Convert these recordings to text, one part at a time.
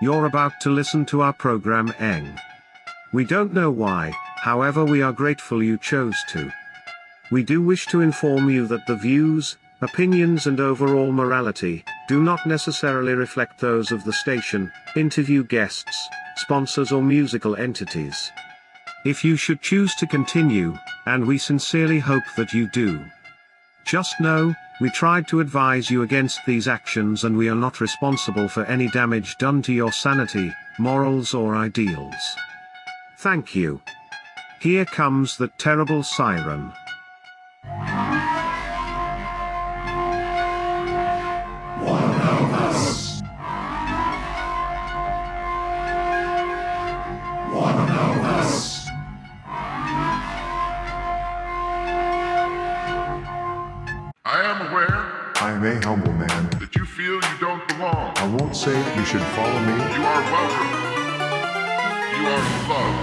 you're about to listen to our program Eng. We don't know why, however we are grateful you chose to. We do wish to inform you that the views, opinions and overall morality do not necessarily reflect those of the station, interview guests, sponsors or musical entities. If you should choose to continue, and we sincerely hope that you do, just know, we tried to advise you against these actions and we are not responsible for any damage done to your sanity, morals or ideals. Thank you. Here comes the terrible siren. I am a humble man. That you feel you don't belong. I won't say you should follow me. You are welcome. You are loved.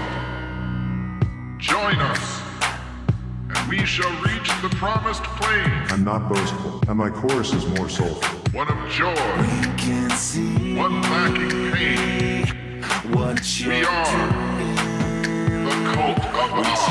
Join us, and we shall reach the promised plain. I'm not boastful, and my chorus is more soulful. One of joy, one lacking pain. We are the cult of us.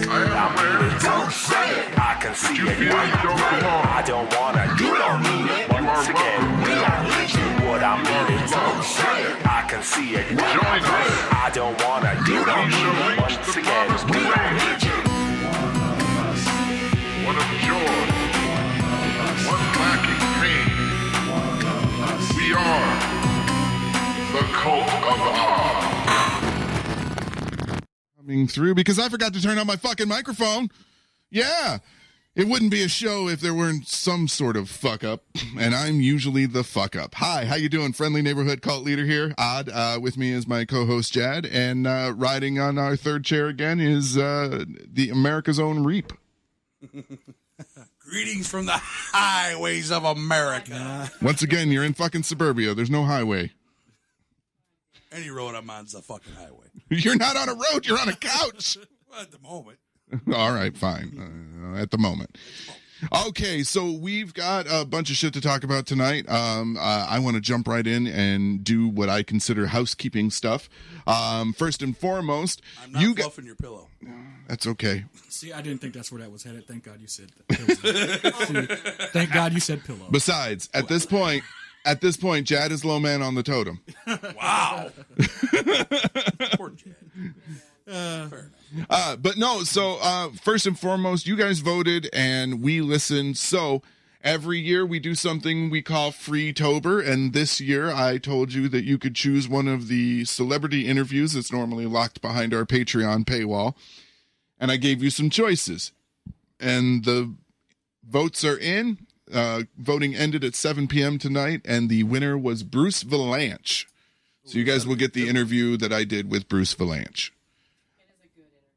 I am aware. Don't say it. I can see you it. Feel you don't belong. I don't wanna. You don't need it. Once again, we are legion. What I'm meaning. Don't say it. I can see it. Join us. I don't wanna. You don't need it. Once again, we are legion. One of joy, one lacking pain. We are the cult of Ah. Through because I forgot to turn on my fucking microphone. Yeah, it wouldn't be a show if there weren't some sort of fuck up, and I'm usually the fuck up. Hi, how you doing? Friendly neighborhood cult leader here. Odd. With me is my co-host Jad, and riding on our third chair again is the America's own Reep. Greetings from the highways of America. Once again, you're in fucking suburbia. There's no highway. Any road I'm on is a fucking highway. You're not on a road. You're on a couch. Well, at the moment. All right, fine. At the moment. Okay, so we've got a bunch of shit to talk about tonight. I want to jump right in and do what I consider housekeeping stuff. First and foremost, I'm not fluffing your pillow. That's okay. See, I didn't think that's where that was headed. Thank God you said pillow. Thank God you said pillow. Besides, at this point, Jad is low man on the totem. Wow. Poor Jad. Fair enough. But no, so first and foremost, you guys voted and we listened. So every year we do something we call FreeTober. And this year I told you that you could choose one of the celebrity interviews that's normally locked behind our Patreon paywall. And I gave you some choices. And the votes are in. Voting ended at 7 p.m. tonight, and the winner was Bruce Vilanch. So you guys will get the interview that I did with Bruce Vilanch.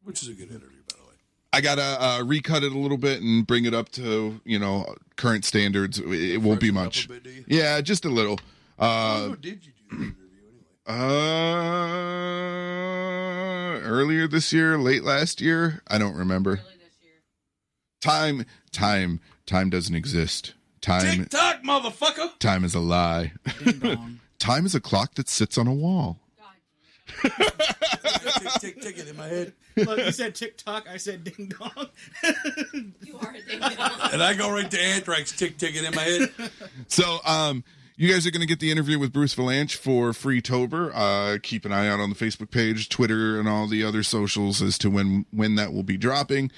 Which is a good interview, by the way. I gotta recut it a little bit and bring it up to current standards. It won't be much. Bit, do you? Yeah, just a little. How did you do the interview anyway? Earlier this year, late last year, I don't remember. Early this year. Time doesn't exist. Time. TikTok, motherfucker. Time is a lie. Ding dong. Time is a clock that sits on a wall. Tick it in my head. Look, you said TikTok, I said ding dong. You are a ding dong. And I go right to Anthrax, tick it in my head. So, you guys are going to get the interview with Bruce Vilanch for FreeTober. Keep an eye out on the Facebook page, Twitter, and all the other socials as to when that will be dropping.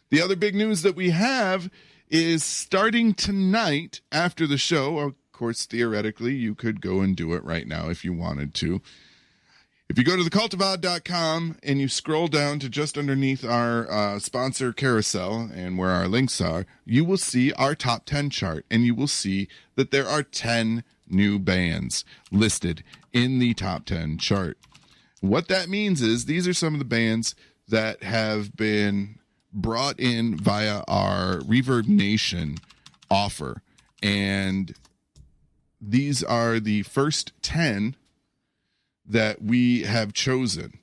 The other big news that we have is starting tonight after the show. Of course, theoretically, you could go and do it right now if you wanted to. If you go to thecultofodd.com and you scroll down to just underneath our sponsor carousel and where our links are, you will see our top 10 chart, and you will see that there are 10 new bands listed in the top 10 chart. What that means is these are some of the bands that have been brought in via our Reverb Nation offer, and these are the first 10 that we have chosen.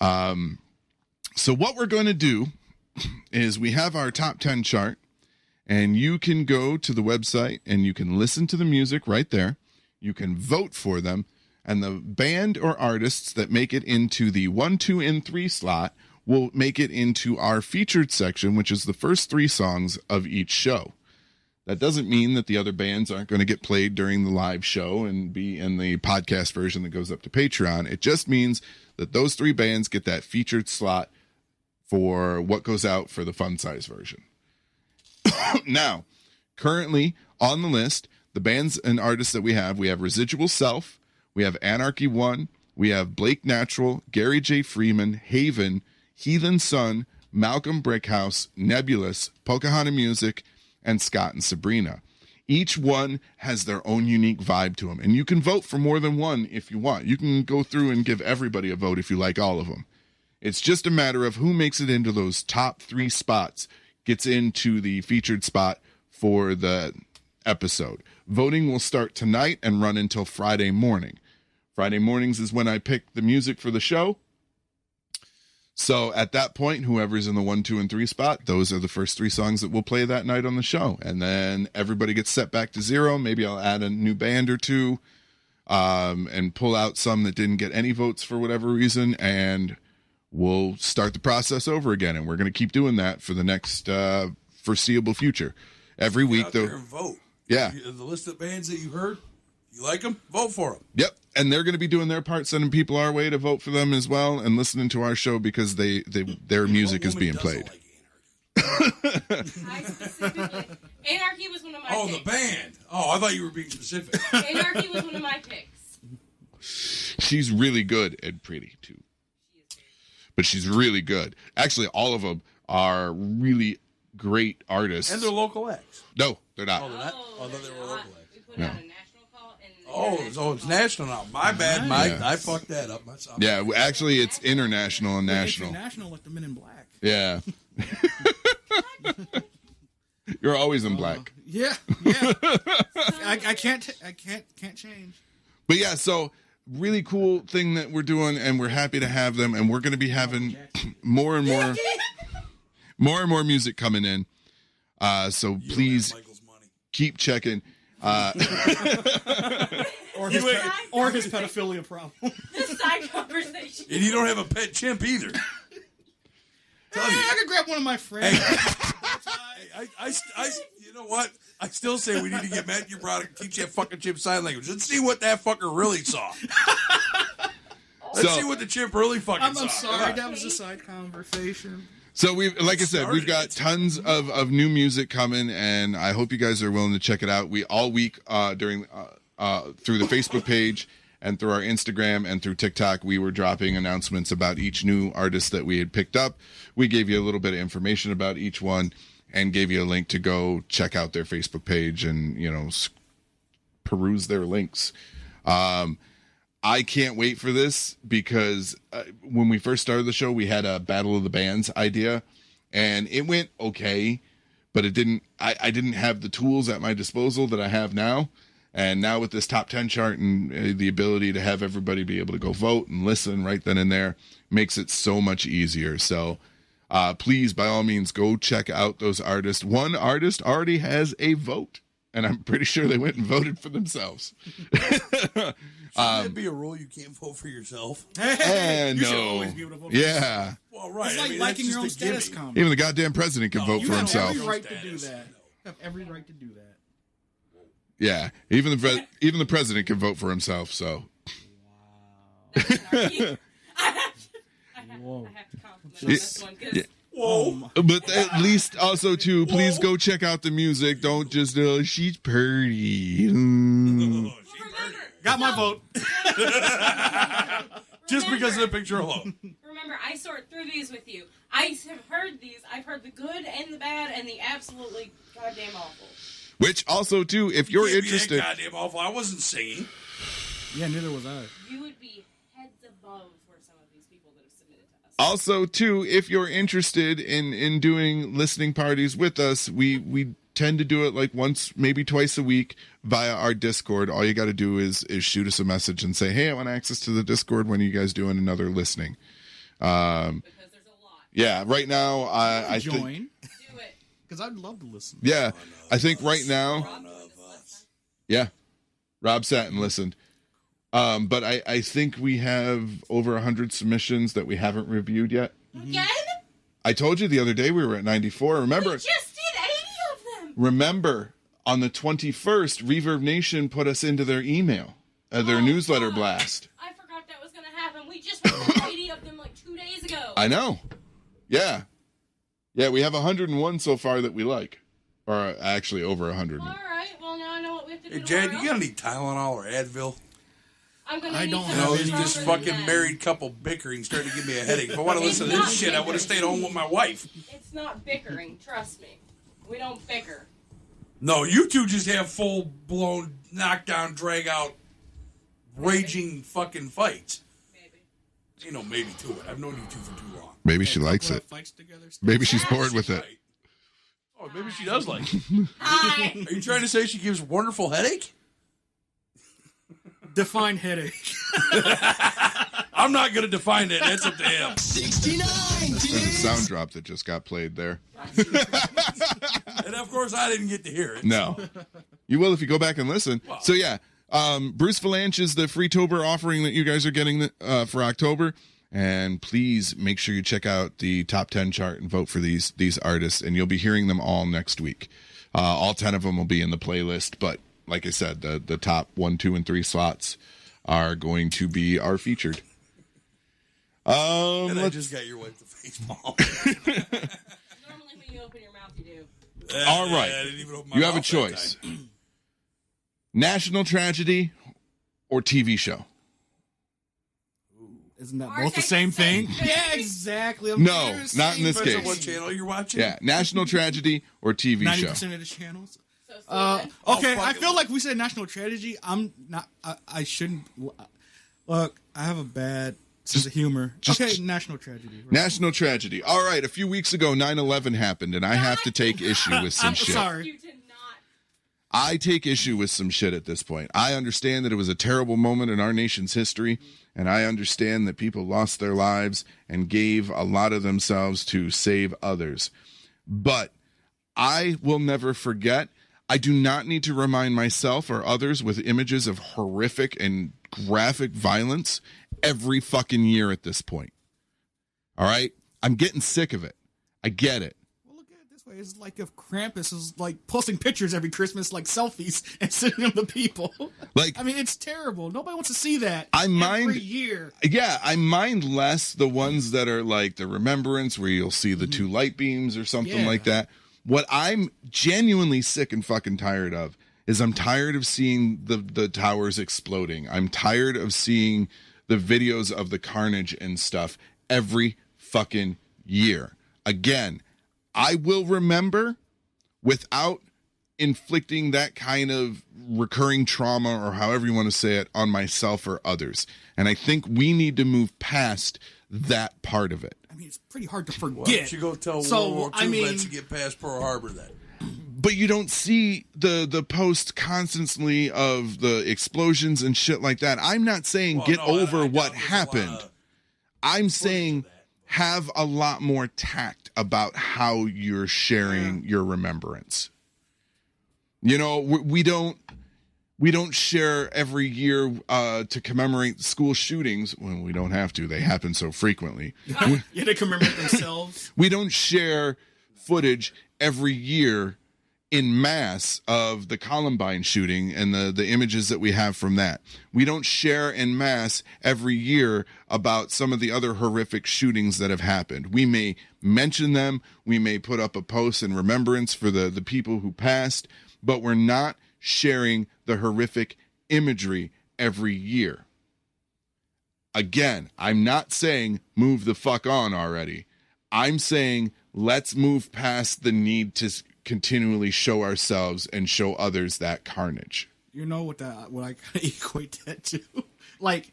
So what we're going to do is we have our top 10 chart, And you can go to the website and you can listen to the music right there. You can vote for them. And the band or artists that make it into the 1, 2, and 3 slot will make it into our featured section, which is the first 3 songs of each show. That doesn't mean that the other bands aren't going to get played during the live show and be in the podcast version that goes up to Patreon. It just means that those 3 bands get that featured slot for what goes out for the fun size version. Now, currently on the list, the bands and artists that we have Residual Self, we have Anarchy One, we have Blake Natural, Gary J. Freeman, Haven, Heathen Sun, Malcolm Brickhouse, Nebulous, Pocahontas Music, and Scott and Sabrina. Each one has their own unique vibe to them, and you can vote for more than one if you want. You can go through and give everybody a vote if you like all of them. It's just a matter of who makes it into those top 3 spots, gets into the featured spot for the episode. Voting will start tonight and run until Friday morning. Friday mornings is when I pick the music for the show. So at that point, whoever's in the 1, 2, and 3 spot, those are the first 3 songs that we'll play that night on the show. And then everybody gets set back to 0. Maybe I'll add a new band or 2 and pull out some that didn't get any votes for whatever reason. And we'll start the process over again. And we're going to keep doing that for the next foreseeable future. Every week, out though. there and vote. Yeah. The list of bands that you heard, you like them, vote for them. Yep. And they're going to be doing their part, sending people our way to vote for them as well and listening to our show because their music is being played. Like I specifically, Anarchy was one of my picks. the band. Oh, I thought you were being specific. Anarchy was one of my picks. She's really good and pretty, too. But she's really good. Actually, all of them are really great artists. And they're local acts. No, they're not. Oh, they're not? Oh, I thought they were local acts. We put out a national call and It's national now. My bad, Mike. Yeah. I fucked that up myself. Yeah, actually, it's international and national. International like the Men in Black. Yeah. You're always in black. Yeah. I can't change. But yeah, so really cool thing that we're doing, and we're happy to have them, and we're going to be having more and more music coming in. So please Michael's money. keep checking. Or his pedophilia problem. this side conversation. And you don't have a pet chimp either. I could grab one of my friends. You know what? I still say we need to get Matthew Broderick and teach that fucking chimp sign language. Let's see what that fucker really saw. Let's see what the chimp really fucking saw. I'm sorry, that was a side conversation. So like I said, we've got tons of new music coming, and I hope you guys are willing to check it out. We all week through the Facebook page and through our Instagram and through TikTok, we were dropping announcements about each new artist that we had picked up. We gave you a little bit of information about each one and gave you a link to go check out their Facebook page and, peruse their links. I can't wait for this because when we first started the show, we had a Battle of the Bands idea, and it went okay, but it didn't. I didn't have the tools at my disposal that I have now, and now with this top 10 chart and the ability to have everybody be able to go vote and listen right then and there makes it so much easier. So please, by all means, go check out those artists. One artist already has a vote, and I'm pretty sure they went and voted for themselves. Shouldn't it be a rule you can't vote for yourself? You should No. always be able to vote. Yeah. Well, right. It's like that's liking just your own a status gimme. comment. Even the goddamn president can vote You for have himself. every right to do Status. that. You have every right to do that. Yeah, even the president can vote for himself. So That's Anarchy. I have to compliment on this one because Whoa. but at least also too, please go check out the music. Don't just she's pretty. remember, Got my vote. Just because of the picture alone. remember, I sort through these with you. I have heard these. I've heard the good and the bad and the absolutely goddamn awful. Which also too, if you're Can't be that interested, goddamn awful. I wasn't singing. Yeah, neither was I. You would be heads above for some of these people that have submitted to us. also too, if you're interested in doing listening parties with us, we tend to do it like once, maybe twice a week via our Discord. All you got to do is shoot us a message and say, hey, I want access to the Discord. When are you guys doing another listening? Because there's a lot. Yeah, right now I Join. Do it. because I'd love to listen. Yeah, I think right now, yeah, Rob sat and listened. But I think we have over 100 submissions that we haven't reviewed yet. Again? I told you the other day we were at 94. Remember? We just did 80 of them. Remember, on the 21st, Reverb Nation put us into their email, their newsletter blast. I forgot that was going to happen. We just read 80 of them like 2 days ago. I know. Yeah. Yeah, we have 101 so far that we like. Or actually over 100. All right. Well, now I know what we have to do. Hey, Jad, tomorrow. you got any Tylenol or Advil? I'm gonna I need don't some You know, have this any. just fucking married couple bickering starting to give me a headache. If I want to listen to this shit, I would have stayed home with my wife. It's not bickering. Trust me. We don't bicker. No, you two just have full-blown knockdown, drag-out, raging fucking fights. Maybe. You know, maybe to it. I've known you two for too long. Maybe she likes it. Fights together. Maybe she's bored with it. Right. Oh, maybe she does like it. Hi. Are you trying to say she gives wonderful headache? Define headache. I'm not going to define that. That's up to him. 69, There's a sound drop that just got played there. And, of course, I didn't get to hear it. No. You will if you go back and listen. Wow. So, yeah, Bruce Vilanch is the FreeTober offering that you guys are getting for October. And please make sure you check out the top 10 chart and vote for these artists. And you'll be hearing them all next week. All 10 of them will be in the playlist. But like I said, the top 1, 2, and 3 slots are going to be our featured. And I just got your wife the face palm. Normally when you open your mouth, you do. All right. I didn't even open my You have a mouth that choice. time. National tragedy or TV show? Isn't that Ours both the are same the same thing? thing. Yeah, exactly. No, not in this Depends on case. what channel you're watching. Yeah, national tragedy or TV 90% show? of the channels. So, Steven, Okay, fuck I it. feel like we said national tragedy. I'm not. I shouldn't. Look, I have a bad sense of humor. Okay, national tragedy. Right. National tragedy. All right, a few weeks ago, 9/11 happened, and I have to take issue with some I'm shit. sorry. you did not. I take issue with some shit at this point. I understand that it was a terrible moment in our nation's history, and I understand that people lost their lives and gave a lot of themselves to save others. But I will never forget. I do not need to remind myself or others with images of horrific and graphic violence every fucking year at this point. All right? I'm getting sick of it. I get it. Well, look at it this way. It's like if Krampus is like posting pictures every Christmas, like selfies, and sending them to people. Like, I mean, it's terrible. Nobody wants to see that mind- every year. yeah, I mind less the ones that are like the Remembrance where you'll see the two light beams or something Yeah. like that. What I'm genuinely sick and fucking tired of is I'm tired of seeing the towers exploding. I'm tired of seeing the videos of the carnage and stuff every fucking year. Again, I will remember without inflicting that kind of recurring trauma or however you want to say it on myself or others. And I think we need to move past that part of it. I mean, it's pretty hard to forget. Why don't you go tell World War II vets to get past Pearl Harbor then? But you don't see the post constantly of the explosions and shit like that. I'm not saying Well, get no, over I what doubt there's a lot happened. of I'm saying have a lot more tact about how you're sharing your remembrance. You know, we don't share every year to commemorate school shootings when we don't have to. They happen so frequently. Yeah, they commemorate themselves. We don't share footage every year in mass of the Columbine shooting and the images that we have from that. We don't share in mass every year about some of the other horrific shootings that have happened. We may mention them. We may put up a post in remembrance for the people who passed, but we're not sharing the horrific imagery every year. Again, I'm not saying move the fuck on already. I'm saying let's move past the need to continually show ourselves and show others that carnage. You know what I kind of equate that to? Like,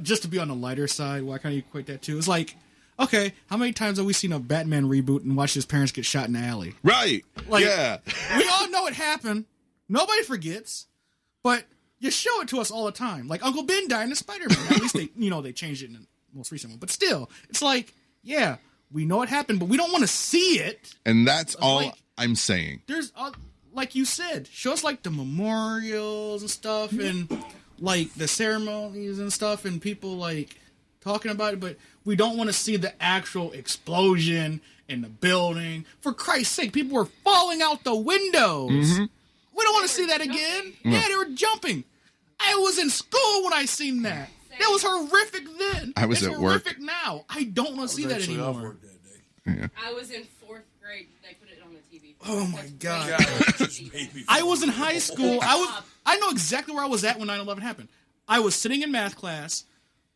just to be on the lighter side, what I kind of equate that to is like, okay, how many times have we seen a Batman reboot and watched his parents get shot in the alley? Right. Like, yeah. We all know it happened. Nobody forgets. But you show it to us all the time. Like Uncle Ben died in the Spider-Man. At least they changed it in the most recent one. But still, it's like, yeah, we know it happened, but we don't want to see it. And that's all. Like, I'm saying. There's, like you said, show us like the memorials and stuff, and like the ceremonies and stuff, and people like talking about it, but we don't want to see the actual explosion in the building. For Christ's sake, people were falling out the windows. We don't want to see that again. Yeah, they were jumping. I was in school when I seen that. That was horrific then. I was at work. Horrific now. I don't want to see that anymore. I was in 4th grade. They put it on the TV. Oh my god! I was in high school. I know exactly where I was at when 9/11 happened. I was sitting in math class.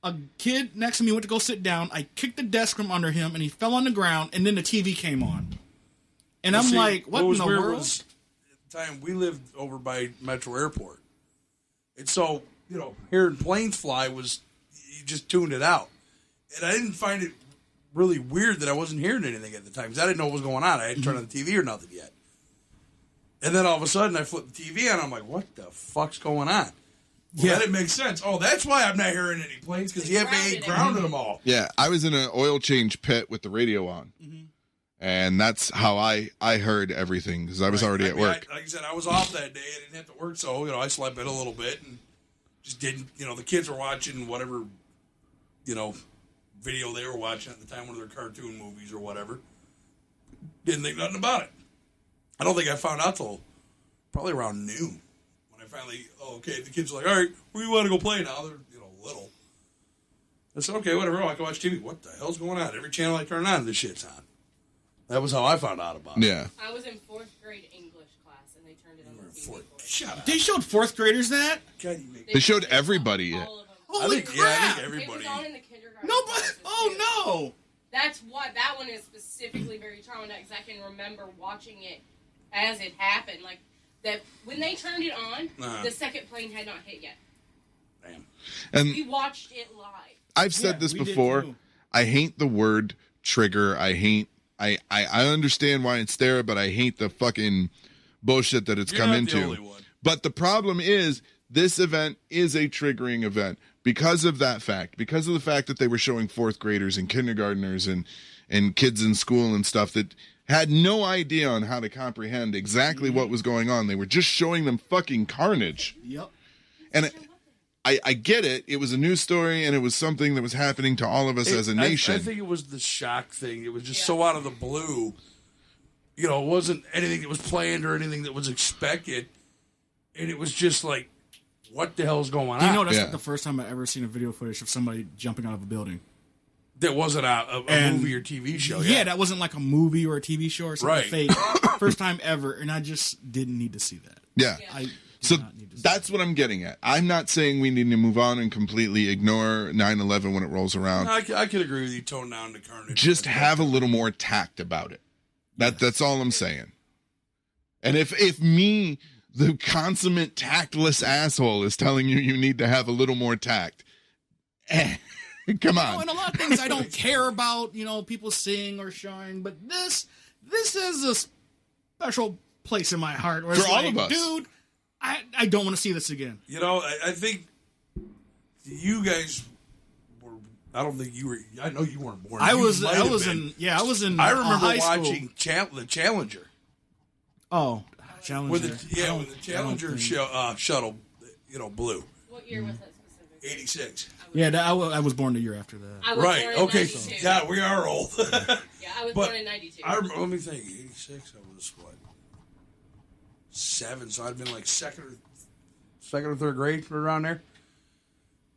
A kid next to me went to go sit down. I kicked the desk from under him, and he fell on the ground. And then the TV came on, and I'm like, "What in the world?" At the time, we lived over by Metro Airport, and so hearing planes fly was you just tuned it out, and I didn't find it really weird that I wasn't hearing anything at the time because I didn't know what was going on. I hadn't turned on the TV or nothing yet. And then all of a sudden I flipped the TV on. I'm like, what the fuck's going on? Well, that didn't make sense. Oh, that's why I'm not hearing any planes because the FAA grounded them all. Yeah, I was in an oil change pit with the radio on. And that's how I heard everything because I was already at work. Like I said, I was off that day. I didn't have to work, so I slept in a little bit and just didn't. The kids were watching whatever, video they were watching at the time, one of their cartoon movies or whatever. Didn't think nothing about it. I don't think I found out till probably around noon when I finally. The kids were like, "All right, where you want to go play now?" They're little. I said, "Okay, whatever. I can watch TV." What the hell's going on? Every channel I turn on, this shit's on. That was how I found out about it. Yeah. I was in 4th grade English class, and they turned it on the TV. Shut up. They showed 4th graders that. They showed everybody it. Holy crap! I think everybody. It was on in the kindergarten. No, but classes, oh too. no! That's why that one is specifically very traumatizing. Because I can remember watching it as it happened. Like that when they turned it on, the second plane had not hit yet. Damn. And We watched it live. I've said this before. I hate the word trigger. I understand why it's there, but I hate the fucking bullshit that it's come into. The only one. But the problem is this event is a triggering event because of that fact, because of the fact that they were showing 4th graders and kindergartners and kids in school and stuff that had no idea on how to comprehend exactly what was going on. They were just showing them fucking carnage. Yep. And I get it. It was a news story, and it was something that was happening to all of us as a nation. I think it was the shock thing. It was just so out of the blue. It wasn't anything that was planned or anything that was expected. And it was just like, what the hell's going on? You know, that's not the first time I've ever seen a video footage of somebody jumping out of a building. That wasn't a movie or TV show. Yeah, that wasn't like a movie or a TV show or something fake. First time ever, and I just didn't need to see that. Yeah. So that's what I'm getting at. I'm not saying we need to move on and completely ignore 9/11 when it rolls around. I could agree with you. Tone down the carnage. Just have a little more tact about it. That's all I'm saying. And if me, the consummate tactless asshole, is telling you need to have a little more tact, come on. And a lot of things I don't care about, people seeing or showing, but this is a special place in my heart. Where For it's all like, of us. dude, I don't want to see this again. I think you guys were. I don't think you were. I know you weren't born. I was in. I remember high watching school. the Challenger. Oh, Challenger. When the Challenger shuttle, blew. What year was that specifically? 86. Yeah, I was born the year after that. I was born in 92. Yeah, we are old. Yeah, I was born in 92. Let me think. 86. I was what? 7. So I'd been like second or third grade, around there.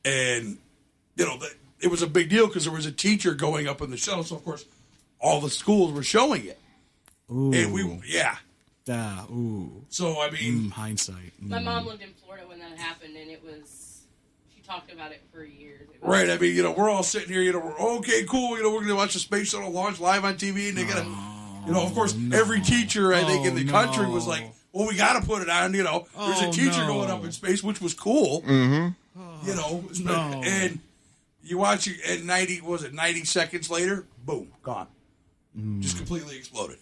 And it was a big deal because there was a teacher going up in the shuttle. So of course, all the schools were showing it. Ooh. And So I mean, hindsight. My mom lived in Florida when that happened, and she talked about it for years. Right. I mean, we're all sitting here, we're okay, cool. We're going to watch the space shuttle launch live on TV, and they're going to, of course, every teacher, I think, in the country was like, well, we got to put it on, There's a teacher going up in space, which was cool. Mm-hmm. And you watch it at 90 seconds later, boom, gone. Just completely exploded.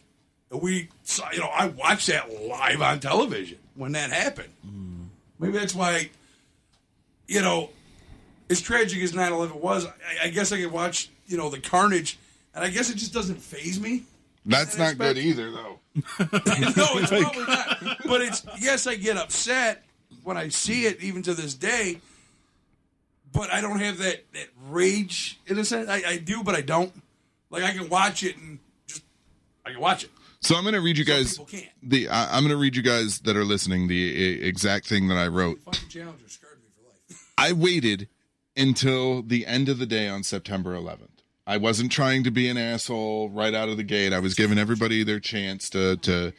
And we saw, I watched that live on television when that happened. Maybe that's why, as tragic as 9/11 was, I guess I could watch, the carnage, and I guess it just doesn't faze me. That's not good either, though. No, it's probably not. But it's, yes, I get upset when I see it, even to this day. But I don't have that rage, in a sense. I do, but I don't. Like, I can watch it and just, I can watch it. So I'm going to read you guys, people can't. I'm going to read you guys that are listening the exact thing that I wrote. Fucking Challenger scarred me for life. I waited until the end of the day on September 11th. I wasn't trying to be an asshole right out of the gate. I was giving everybody their chance to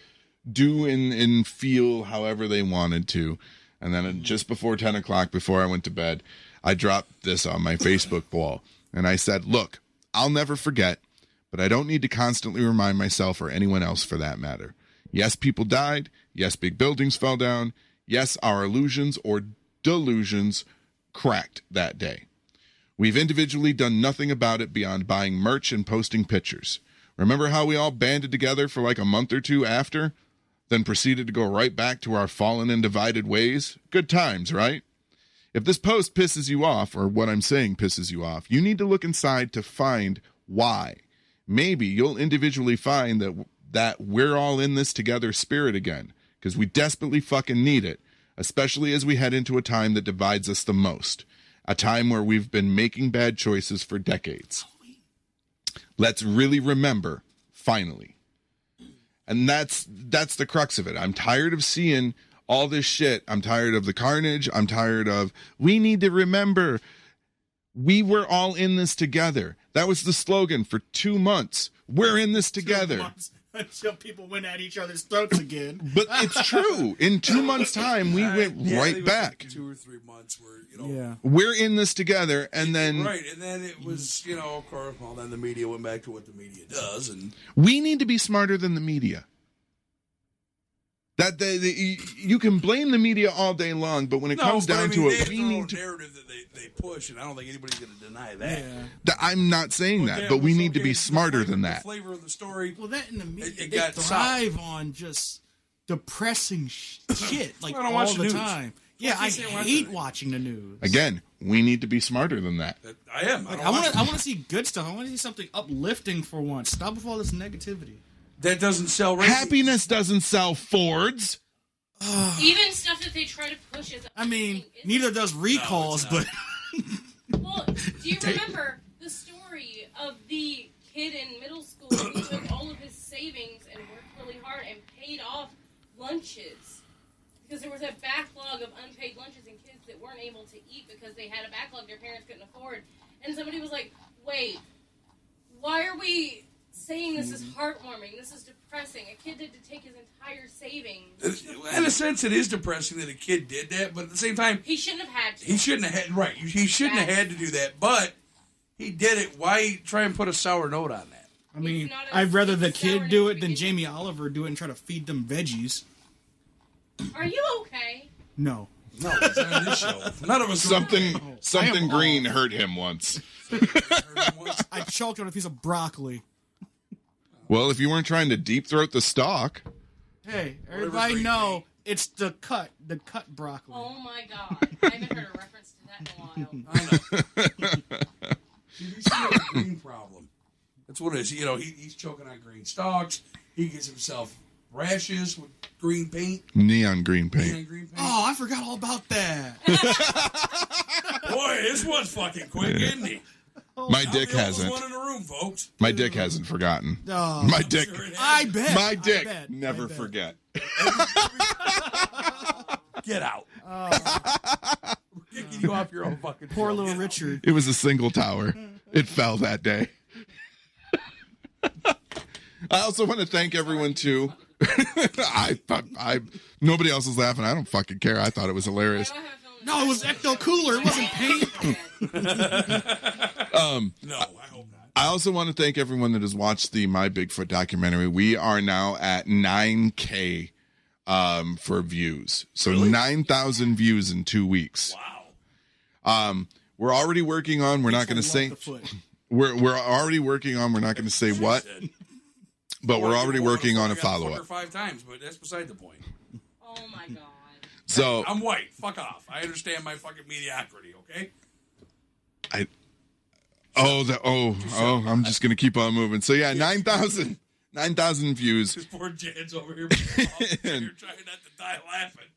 do and feel however they wanted to. And then just before 10 o'clock, before I went to bed, I dropped this on my Facebook wall. And I said, look, I'll never forget, but I don't need to constantly remind myself or anyone else for that matter. Yes, people died. Yes, big buildings fell down. Yes, our illusions or delusions cracked that day. We've individually done nothing about it beyond buying merch and posting pictures. Remember how we all banded together for like a month or two after, then proceeded to go right back to our fallen and divided ways? Good times, right? If this post pisses you off, or what I'm saying pisses you off, you need to look inside to find why. Maybe you'll individually find that we're all in this together spirit again, because we desperately fucking need it, especially as we head into a time that divides us the most. A time where we've been making bad choices for decades. Let's really remember, finally. And that's the crux of it. I'm tired of seeing all this shit. I'm tired of the carnage. I'm tired of, we need to remember, we were all in this together. That was the slogan for 2 months. We're in this together. 2 months until people went at each other's throats again. But it's true. In 2 months' time, we went right back. 2 or 3 months where, we're in this together, and then... Right, and then it was, of course, well, then the media went back to what the media does, and... We need to be smarter than the media. That you can blame the media all day long, but when it comes down to it, we need to... narrative that they push, and I don't think anybody's going to deny that. Yeah. I'm not saying that, but we need to be smarter than that. The flavor of the story... Well, that in the media, it they got thrive on just depressing shit, like I don't all watch the the news. time. Yeah, I hate watching the news. Again, we need to be smarter than that. I am. I want to see good stuff. I want to see something uplifting for once. Stop with all this negativity. That doesn't sell ratings. Happiness doesn't sell Fords. Even stuff that they try to push is. I mean, neither does recalls, but. Well, do you remember the story of the kid in middle school who took all of his savings and worked really hard and paid off lunches? Because there was a backlog of unpaid lunches and kids that weren't able to eat because they had a backlog their parents couldn't afford. And somebody was like, wait, why are we saying this is heartwarming? This is depressing. A kid had to take his entire savings. In a sense, it is depressing that a kid did that, but at the same time... He shouldn't have had to. He shouldn't have had... Right. He shouldn't have had to do that, but he did it. Why try and put a sour note on that? I mean, I'd rather the kid do it than Jamie Oliver do it and try to feed them veggies. Are you okay? No. No, it's on this show. None of us... Something green hurt him once. I choked on a piece of broccoli. Well, if you weren't trying to deep throat the stalk. Hey, everybody know it's the cut broccoli. Oh my god. I haven't heard a reference to that in a while. I know. He's got a green problem. That's what it is. He's choking on green stalks. He gets himself rashes with green paint. Neon green paint. Oh, I forgot all about that. Boy, this one's fucking quick, isn't he? My dick hasn't. One in the room, folks. My dick hasn't forgotten. Oh, my dick. Sure I bet. My dick. I bet. Never forget. Get out. We're kicking you off your own fucking Poor show. little Richard. It was a single tower. It fell that day. I also want to thank everyone too. Nobody else is laughing. I don't fucking care. I thought it was hilarious. No, it was Ecto Cooler. It wasn't paint. No, I hope not. I also want to thank everyone that has watched the My Bigfoot documentary. We are now at 9K for views. So really? 9,000 views in 2 weeks. Wow. We're already working on, we're not going to say, we're already working on, we're not going to say what, but we're already working on a follow-up. 5 times, but that's beside the point. Oh my god. So I'm white. Fuck off. I understand my fucking mediocrity, okay? I'm just gonna keep on moving. So yeah, 9,000 9,000 views. This poor Jad's over here. You're trying not to die laughing.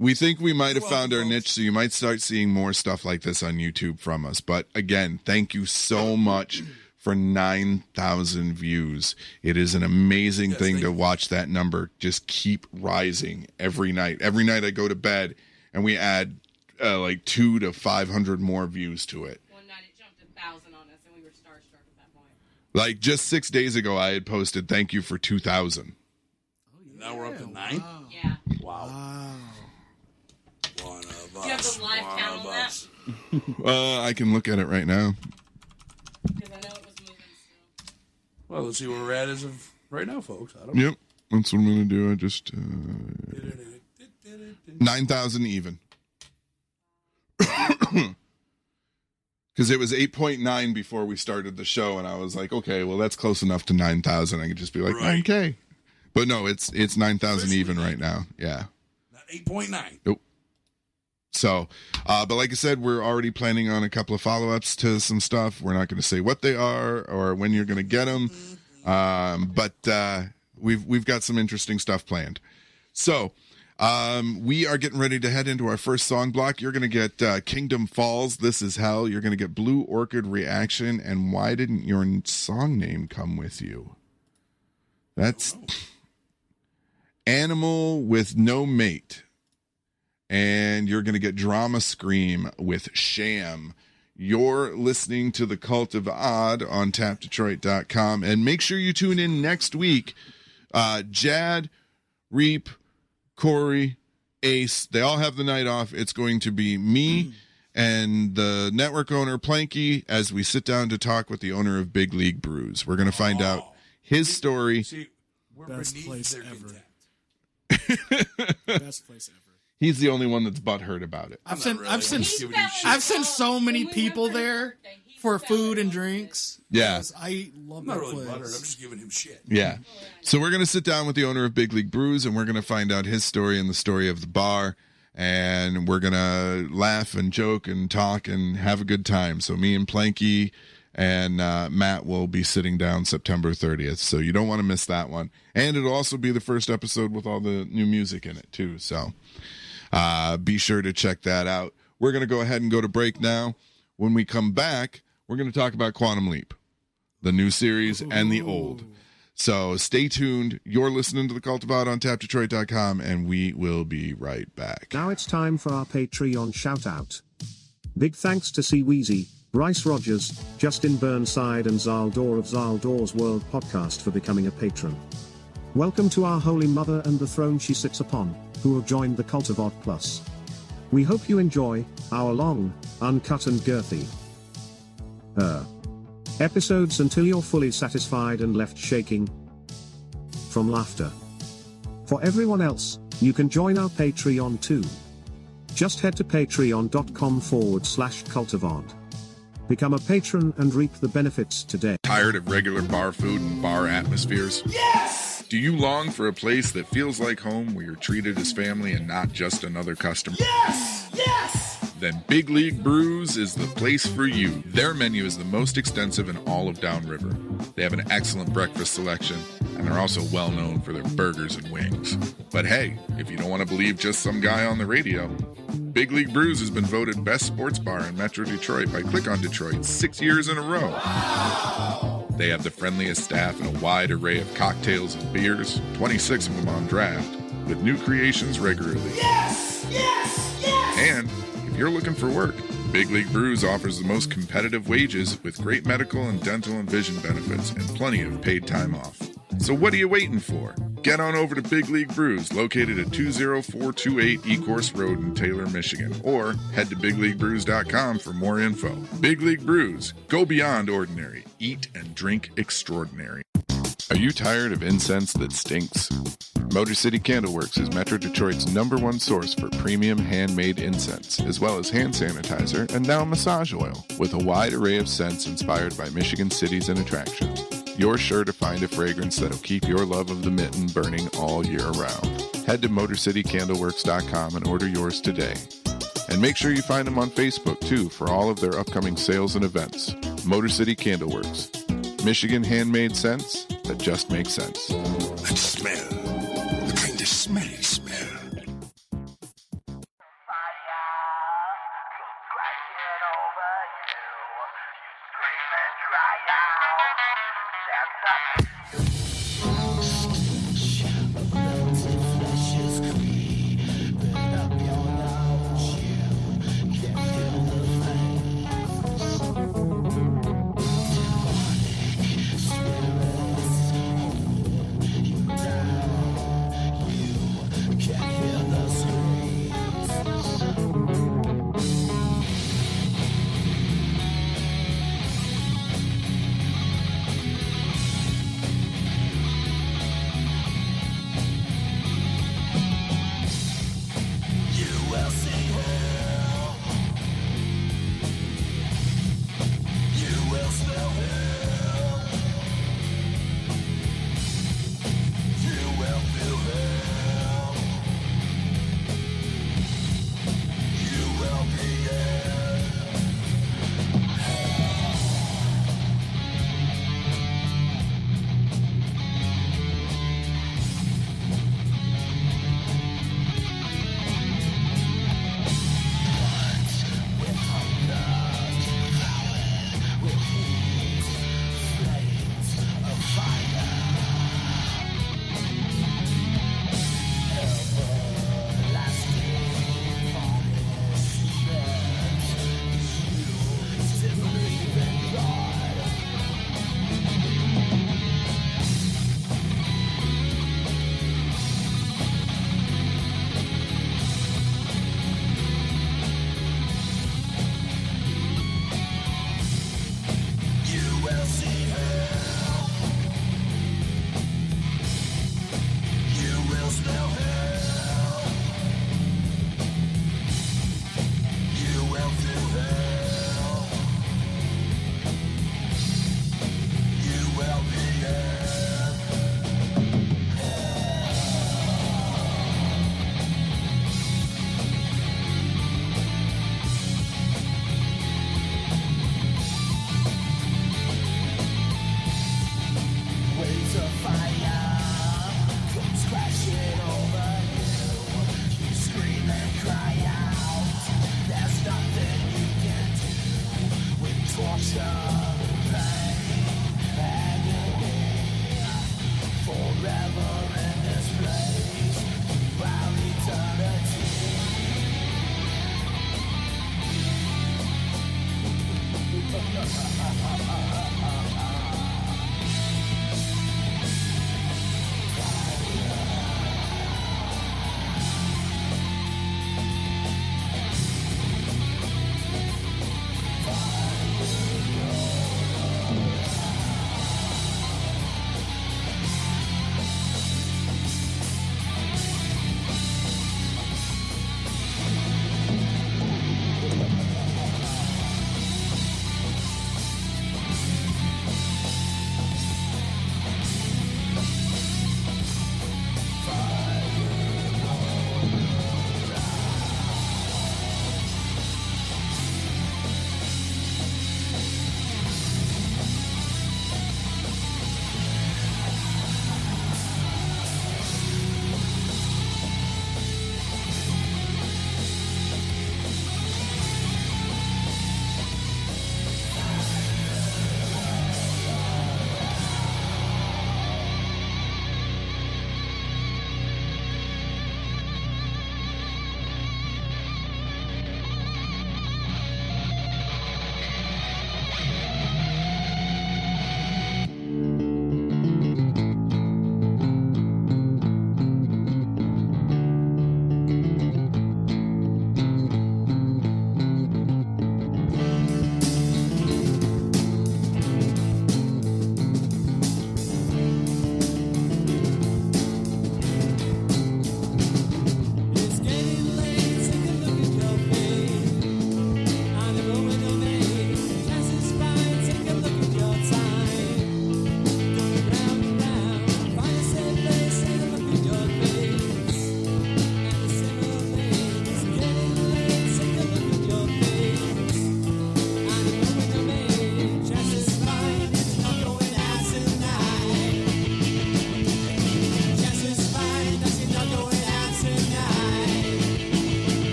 We think we might have found our folks. niche, so you might start seeing more stuff like this on YouTube from us. But again, thank you so much for 9,000 views. It is an amazing thing to watch that number just keep rising every night. Every night I go to bed and we add like 200 to 500 more views to it. One night it jumped 1,000 on us, and we were starstruck at that point. Like just 6 days ago, I had posted thank you for 2,000. Now we're up to 9? Yeah. Wow. One of us. Do you have the live count on that? I can look at it right now. Because I know it was moving still. Well, let's see where we're at as of right now, folks. I don't know. Yep, that's what I'm going to do. I just 9,000 even. Because it was 8.9 before we started the show, and I was like, okay, well, that's close enough to 9,000. I could just be like, Right. 9K. But no, it's 9,000 even right now. Yeah. Not 8.9. Nope. So, but like I said, we're already planning on a couple of follow-ups to some stuff. We're not going to say what they are or when you're going to get them. But we've got some interesting stuff planned. So, we are getting ready to head into our first song block. You're going to get Kingdom Falls, This Is Hell. You're going to get Blue Orchid Reaction, and Why Didn't Your Song Name Come With You? That's Animal with No Mate. And you're going to get DramaScream with Sham. You're listening to The Cult of Odd on tapdetroit.com. And make sure you tune in next week. Jad, Reep, Corey, Ace, they all have the night off. It's going to be me and the network owner, Planky, as we sit down to talk with the owner of Big League Brews. We're going to find out his story. See, we're Best beneath place their ever. contempt. Best place ever. He's the only one that's butthurt about it. I've not sent really. I've sent He's giving you shit. I've sent so many When we went people for his there birthday, he for fell food in and love with drinks. Yeah. Because I love I'm that not really place. buttered. I'm just giving him shit. Yeah. So we're going to sit down with the owner of Big League Brews, and we're going to find out his story and the story of the bar. And we're going to laugh and joke and talk and have a good time. So me and Planky and Matt will be sitting down September 30th. So you don't want to miss that one. And it'll also be the first episode with all the new music in it, too. So be sure to check that out. We're going to go ahead and go to break now. When we come back, we're going to talk about Quantum Leap, the new series and the old. So stay tuned. You're listening to The Cult of Odd on tapdetroit.com, and we will be right back. Now it's time for our Patreon shout-out. Big thanks to C. Wheezy, Bryce Rogers, Justin Burnside and Zaldor of Zaldor's World Podcast for becoming a patron. Welcome to our Holy Mother and the throne she sits upon, who have joined the Cult of Odd Plus. We hope you enjoy our long, uncut and girthy episodes until you're fully satisfied and left shaking from laughter. For everyone else, you can join our Patreon too. Just head to patreon.com/cultivodd. Become a patron and reap the benefits today. Tired of regular bar food and bar atmospheres? Yes! Do you long for a place that feels like home, where you're treated as family and not just another customer? Yes! Yes! Then Big League Brews is the place for you. Their menu is the most extensive in all of Downriver. They have an excellent breakfast selection, and they're also well known for their burgers and wings. But hey, if you don't want to believe just some guy on the radio, Big League Brews has been voted best sports bar in Metro Detroit by Click on Detroit 6 years in a row. Wow. They have the friendliest staff and a wide array of cocktails and beers, 26 of them on draft, with new creations regularly. Yes! Yes! Yes! And if you're looking for work, Big League Brews offers the most competitive wages with great medical and dental and vision benefits and plenty of paid time off. So what are you waiting for? Get on over to Big League Brews, located at 20428 Ecorse Road in Taylor, Michigan, or head to bigleaguebrews.com for more info. Big League Brews, go beyond ordinary. Eat and drink extraordinary. Are you tired of incense that stinks? Motor City Candleworks is Metro Detroit's #1 source for premium handmade incense, as well as hand sanitizer and now massage oil, with a wide array of scents inspired by Michigan cities and attractions. You're sure to find a fragrance that'll keep your love of the mitten burning all year round. Head to MotorCityCandleworks.com and order yours today. And make sure you find them on Facebook, too, for all of their upcoming sales and events. Motor City Candleworks. Michigan handmade scents that just make sense. That smell. The kind of smelly smell.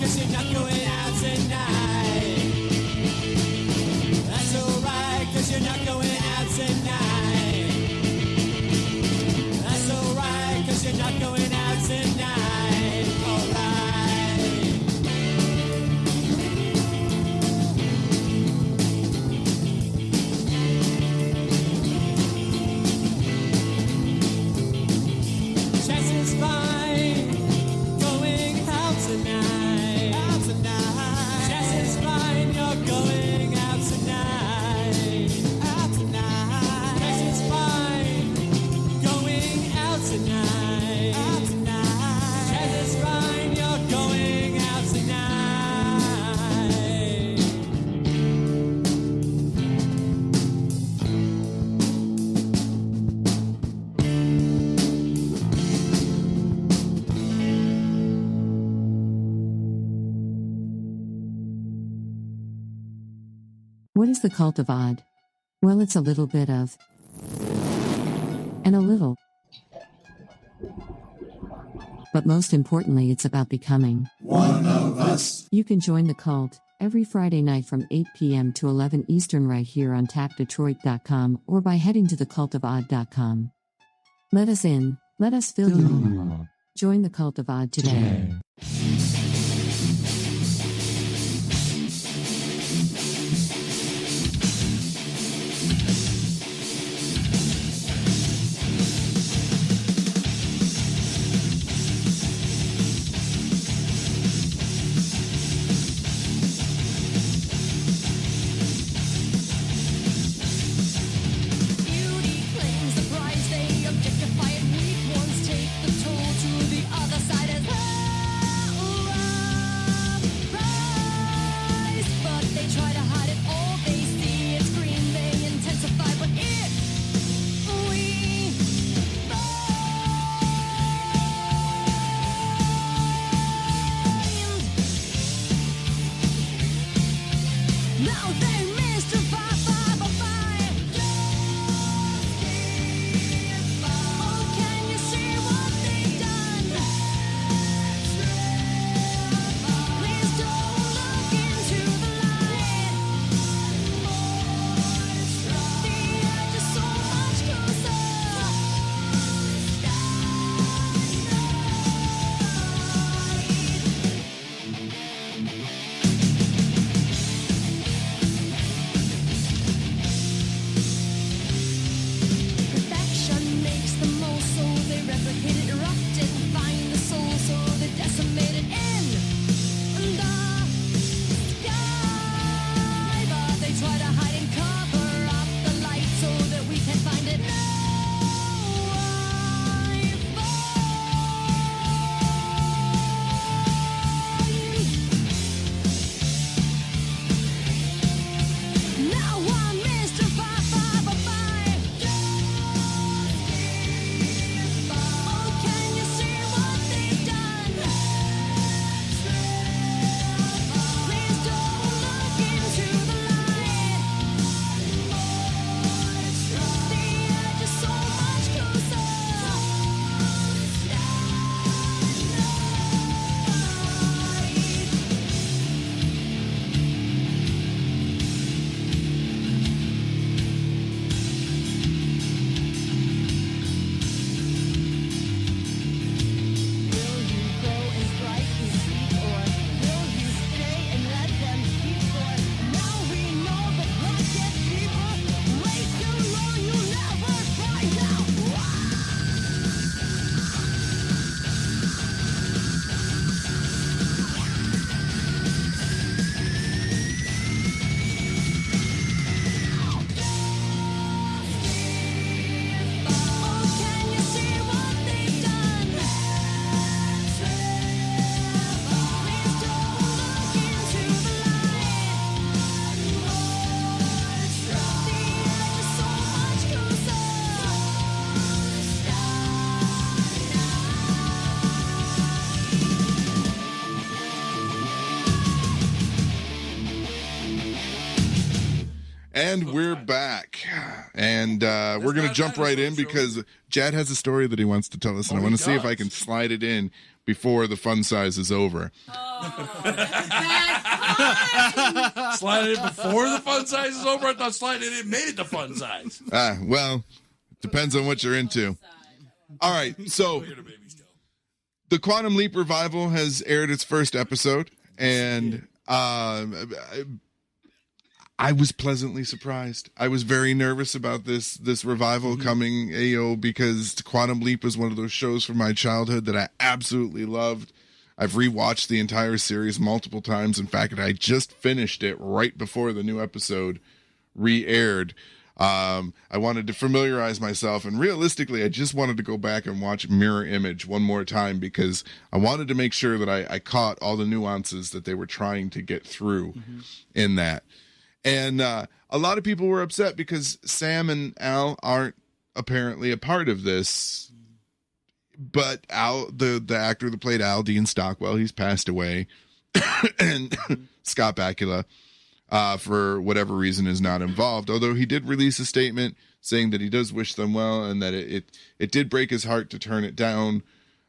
'cause you're not going out tonight. That's alright, 'cause you're not going out tonight. That's alright, 'cause you're not going out tonight. Alright. Chess is fine, going out tonight. Out tonight. Chess is fine, you're going out tonight. Out tonight. Chess is fine, going out tonight. Out tonight. Chess is fine, you're going out tonight. What is the cult of odd? Well, it's a little bit of. And a little. But most importantly, it's about becoming One of us. You can join the cult every Friday night from 8 p.m. to 11 Eastern right here on tapdetroit.com or by heading to thecultofodd.com. Let us in, let us fill you in. Join the cult of odd today. Beauty claims the prize, they objectify it. Weak ones take the toll to the other side as well. And we're back. And we're going to jump right in because Jad has a story that he wants to tell us, and I want to see if I can slide it in before the fun size is over. Slide it in before the fun size is over? I thought slide it in made it the fun size. Well, depends on what you're into. All right, so the Quantum Leap Revival has aired its first episode, and I was pleasantly surprised. I was very nervous about this revival coming, because Quantum Leap was one of those shows from my childhood that I absolutely loved. I've rewatched the entire series multiple times. In fact, I just finished it right before the new episode re-aired. I wanted to familiarize myself, and realistically, I just wanted to go back and watch Mirror Image one more time because I wanted to make sure that I caught all the nuances that they were trying to get through in that. And a lot of people were upset because Sam and Al aren't apparently a part of this. But Al, the actor that played Al, Dean Stockwell, he's passed away. And Scott Bakula, for whatever reason, is not involved. Although he did release a statement saying that he does wish them well and that it did break his heart to turn it down.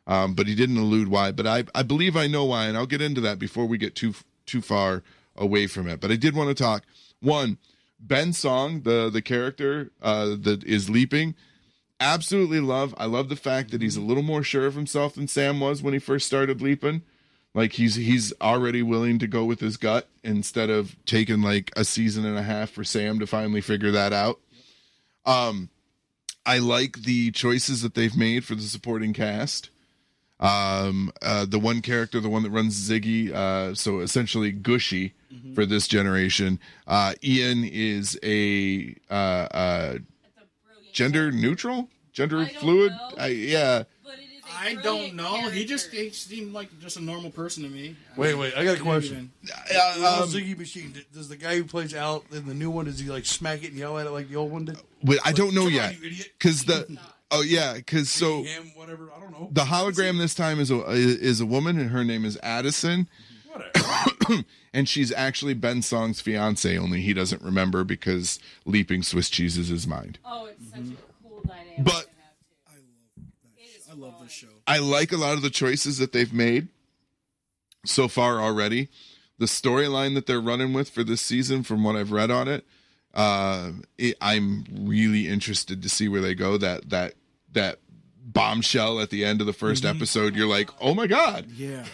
But he didn't allude why. But I believe I know why, and I'll get into that before we get too far away from it. But I did want to talk. One, Ben Song, the character that is leaping, absolutely love. I love the fact that he's a little more sure of himself than Sam was when he first started leaping. Like he's already willing to go with his gut instead of taking like a season and a half for Sam to finally figure that out. I like the choices that they've made for the supporting cast. The one character, the one that runs Ziggy, so essentially Gushy for this generation. Ian is a gender neutral, gender fluid. I don't know. He seemed like just a normal person to me. Wait, I got a question. Ziggy Machine, does the guy who plays Al in the new one, does he like smack it and yell at it like the old one did? Wait, I don't know yet. Because so him, whatever, I don't know. The hologram this time is a woman, and her name is Addison. Whatever. And she's actually Ben Song's fiance, only he doesn't remember because leaping Swiss cheese is his mind. Oh, it's such a cool dynamic. But I love this show. I like a lot of the choices that they've made so far already. The storyline that they're running with for this season, from what I've read on it, I'm really interested to see where they go. That bombshell at the end of the first episode, you're like, oh my God. Yeah.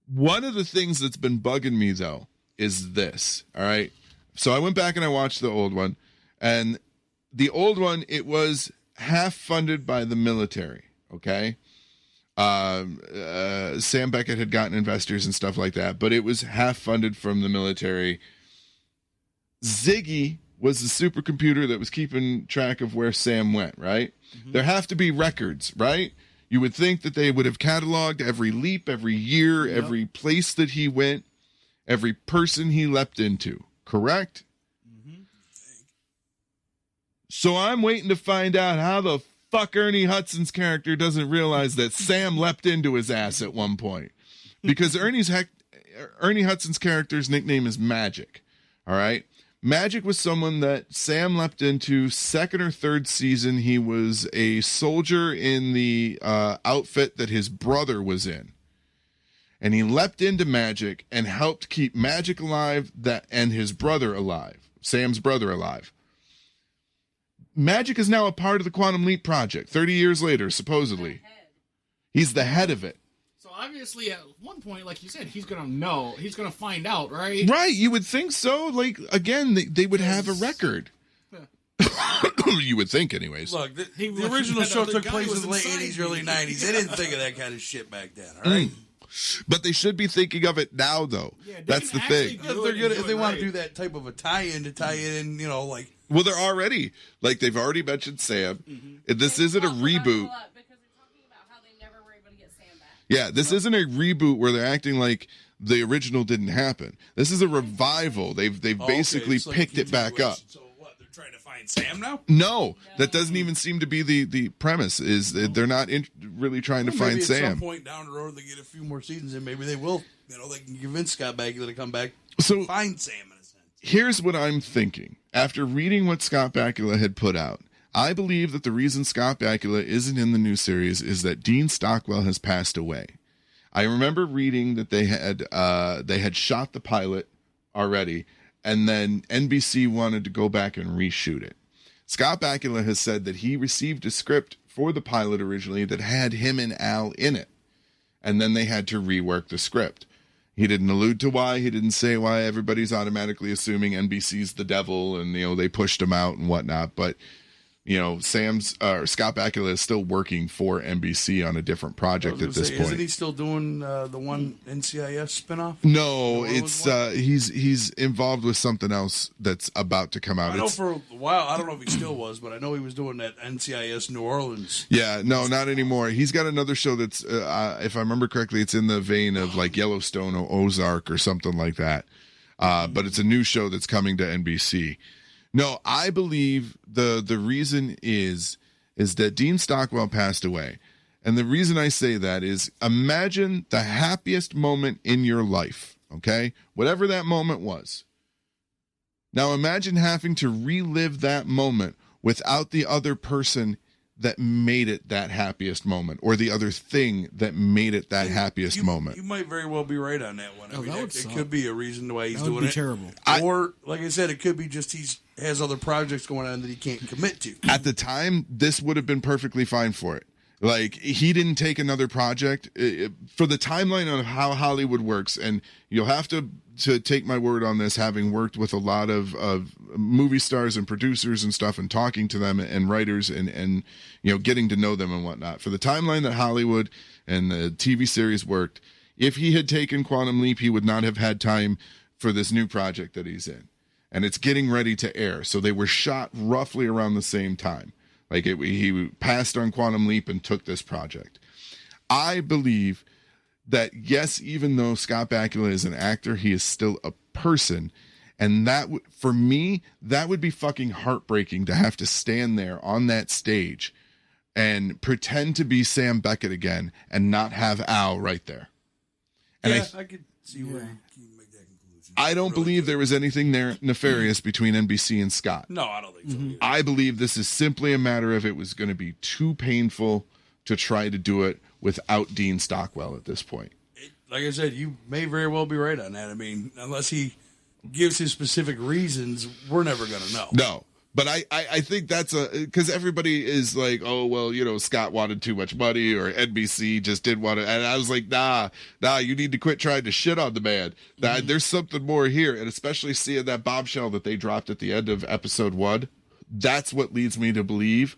One of the things that's been bugging me though is this. All right. So I went back and I watched the old one, and the old one, it was half funded by the military. Okay. Sam Beckett had gotten investors and stuff like that, but it was half funded from the military. Ziggy was the supercomputer that was keeping track of where Sam went, right? There have to be records, right? You would think that they would have cataloged every leap, every year, every place that he went, every person he leapt into, correct? So I'm waiting to find out how the fuck Ernie Hudson's character doesn't realize that Sam leapt into his ass at one point. Because Ernie Hudson's character's nickname is Magic, all right? Magic was someone that Sam leapt into second or third season. He was a soldier in the outfit that his brother was in. And he leapt into Magic and helped keep Magic alive and his brother alive, Sam's brother alive. Magic is now a part of the Quantum Leap Project, 30 years later, supposedly. He's the head of it. So obviously, at one point, like you said, he's going to know. He's going to find out, right? Right, you would think so. Like, again, they would have a record. You would think, anyways. Look, the original show took place in the late 80s, early 90s. They didn't think of that kind of shit back then, all right? But they should be thinking of it now, though. Yeah, that's the thing. If they want to do that type of a tie-in, you know, like... Well, they're already, like, they've already mentioned Sam. This isn't a reboot. Yeah, this isn't a reboot where they're acting like the original didn't happen. This is a revival. They've basically picked it back up. So what, they're trying to find Sam now? No, that doesn't even seem to be the premise, is that they're not really trying to find Sam. At some point down the road, they get a few more seasons, and maybe they will, you know, they can convince Scott Bakula to come back to find Sam in a sense. Here's what I'm thinking. After reading what Scott Bakula had put out, I believe that the reason Scott Bakula isn't in the new series is that Dean Stockwell has passed away. I remember reading that they had shot the pilot already, and then NBC wanted to go back and reshoot it. Scott Bakula has said that he received a script for the pilot originally that had him and Al in it, and then they had to rework the script. He didn't allude to why. He didn't say why. Everybody's automatically assuming NBC's the devil and, they pushed him out and whatnot. But, Scott Bakula is still working for NBC on a different project at this point. Isn't he still doing the one NCIS spinoff? No, it's he's involved with something else that's about to come out. I know for a while, I don't know if he still was, but I know he was doing that NCIS New Orleans. Yeah, no, not anymore. He's got another show that's, if I remember correctly, it's in the vein of like Yellowstone or Ozark or something like that. But it's a new show that's coming to NBC. No, I believe the reason is that Dean Stockwell passed away. And the reason I say that is, imagine the happiest moment in your life, okay? Whatever that moment was. Now imagine having to relive that moment without the other person that made it that happiest moment, or the other thing that made it that happiest moment. You might very well be right on that one. It could be a reason why he's That would doing be it. terrible. Or, like I said, it could be just he has other projects going on that he can't commit to. At the time, this would have been perfectly fine for it. Like, he didn't take another project. For the timeline of how Hollywood works, and you'll have to take my word on this, having worked with a lot of movie stars and producers and stuff, and talking to them and writers and getting to know them and whatnot. For the timeline that Hollywood and the TV series worked, if he had taken Quantum Leap, he would not have had time for this new project that he's in. And it's getting ready to air. So they were shot roughly around the same time. Like, he passed on Quantum Leap and took this project. I believe that, yes, even though Scott Bakula is an actor, he is still a person. And that, for me, that would be fucking heartbreaking to have to stand there on that stage and pretend to be Sam Beckett again and not have Al right there. And I could see where you make that conclusion. I don't believe there was anything there nefarious between NBC and Scott. No, I don't think so. Either. I believe this is simply a matter of it was going to be too painful to try to do it without Dean Stockwell at this point. Like I said, you may very well be right on that. I mean, unless he gives his specific reasons, we're never going to know. No. But I think that's because everybody is like, oh, well, Scott wanted too much money, or NBC just didn't want to. And I was like, nah, you need to quit trying to shit on the man. There's something more here. And especially seeing that bombshell that they dropped at the end of episode 1, that's what leads me to believe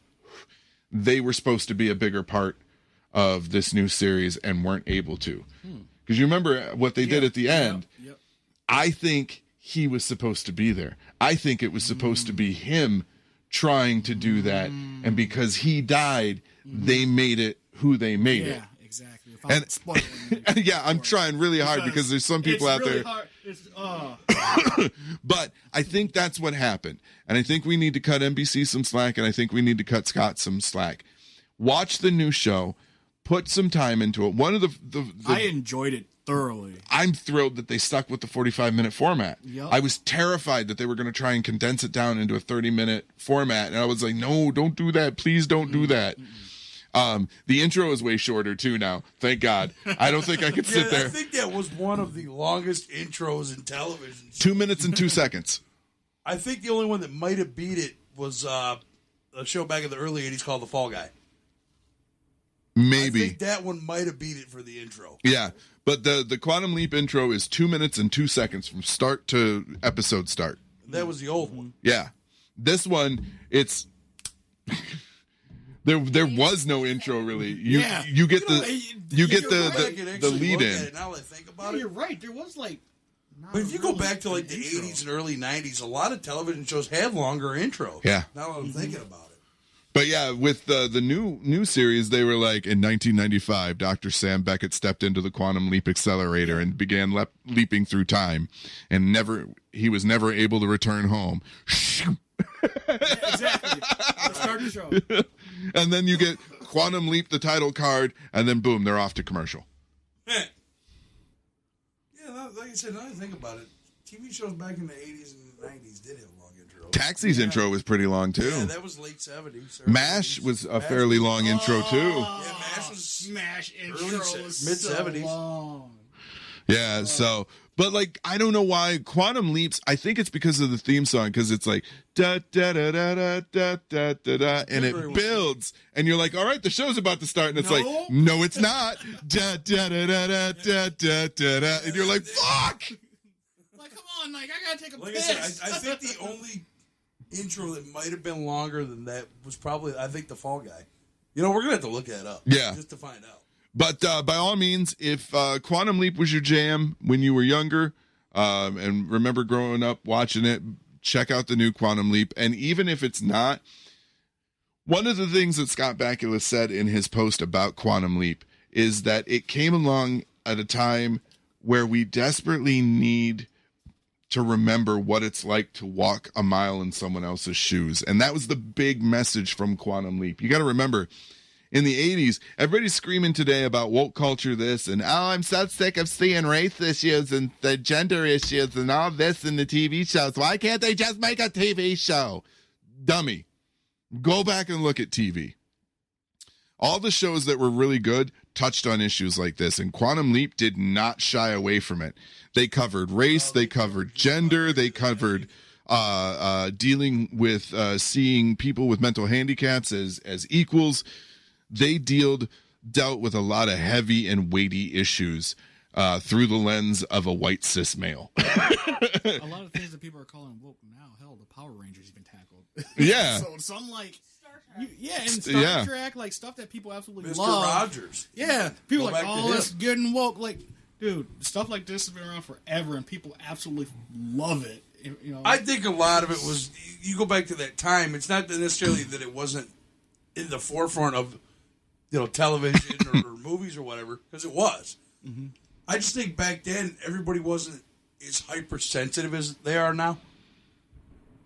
they were supposed to be a bigger part of this new series and weren't able to. Because you remember what they did at the end. Yep. I think he was supposed to be there. I think it was supposed to be him trying to do that, and because he died, they made it who they made it. Yeah, exactly. I'm trying really hard because there's some people out there. But I think that's what happened, and I think we need to cut NBC some slack, and I think we need to cut Scott some slack. Watch the new show, put some time into it. One of the I enjoyed it thoroughly. I'm thrilled that they stuck with the 45-minute format. Yep. I was terrified that they were going to try and condense it down into a 30-minute format, and I was like, no, don't do that. Please don't do that. The intro is way shorter, too, now. Thank God. I don't think I could sit there. I think that was one of the longest intros in television. 2 minutes and 2 seconds. I think the only one that might have beat it was a show back in the early 80s called The Fall Guy. Maybe. I think that one might have beat it for the intro. Yeah, but the Quantum Leap intro is 2 minutes and 2 seconds from start to episode start. That was the old one. Yeah. This one, it's... There was no intro really. You get the lead in. Now that I think about it, You're right. There was like. But if you go back to like the 80s and early 90s, a lot of television shows had longer intros. Yeah. Now that I'm thinking about it. But yeah, with the new series, they were like, in 1995, Dr. Sam Beckett stepped into the Quantum Leap accelerator and began leaping through time, and he was never able to return home. Exactly. Let's start the show. And then you get Quantum Leap, the title card, and then boom, they're off to commercial. Yeah, like I said, now that I think about it, TV shows back in the 80s and 90s did have long intros. Taxi's intro was pretty long too. Yeah, that was late 70s. MASH was a fairly long intro too. Yeah, MASH was Smash intro early was mid so 70s. long. Yeah, so, but like, I don't know why Quantum Leaps, I think it's because of the theme song, because it's like, da da da da da da da da da, and it builds, and you're like, all right, the show's about to start, and it's like, no, it's not, da da da da da da da da da, and you're like, fuck! Like, come on, like, I gotta take a Like piss. I said, I think the only intro that might have been longer than that was probably, I think, the Fall Guy. You know, we're going to have to look that up. Yeah. Just to find out. But by all means, if Quantum Leap was your jam when you were younger, and remember growing up watching it, check out the new Quantum Leap. And even if it's not, one of the things that Scott Bakula said in his post about Quantum Leap is that it came along at a time where we desperately need to remember what it's like to walk a mile in someone else's shoes. And that was the big message from Quantum Leap. You got to remember, in the 80s, everybody's screaming today about woke culture this, and I'm so sick of seeing race issues and the gender issues and all this in the TV shows. Why can't they just make a TV show? Dummy. Go back and look at TV. All the shows that were really good touched on issues like this, and Quantum Leap did not shy away from it. They covered race, they covered gender, they covered dealing with seeing people with mental handicaps as equals. They dealt with a lot of heavy and weighty issues through the lens of a white cis male. A lot of things that people are calling woke now, hell, the Power Rangers even tackled. Yeah. So some like, and Star Trek, like stuff that people absolutely Mr. love. Rogers. Yeah, people Go like, back to oh, him. it's getting woke. Like, dude, stuff like this has been around forever, and people absolutely love it. You know, I think a lot of it was, you go back to that time, it's not necessarily that it wasn't in the forefront of, you know, television or movies or whatever, because it was. Mm-hmm. I just think back then everybody wasn't as hypersensitive as they are now.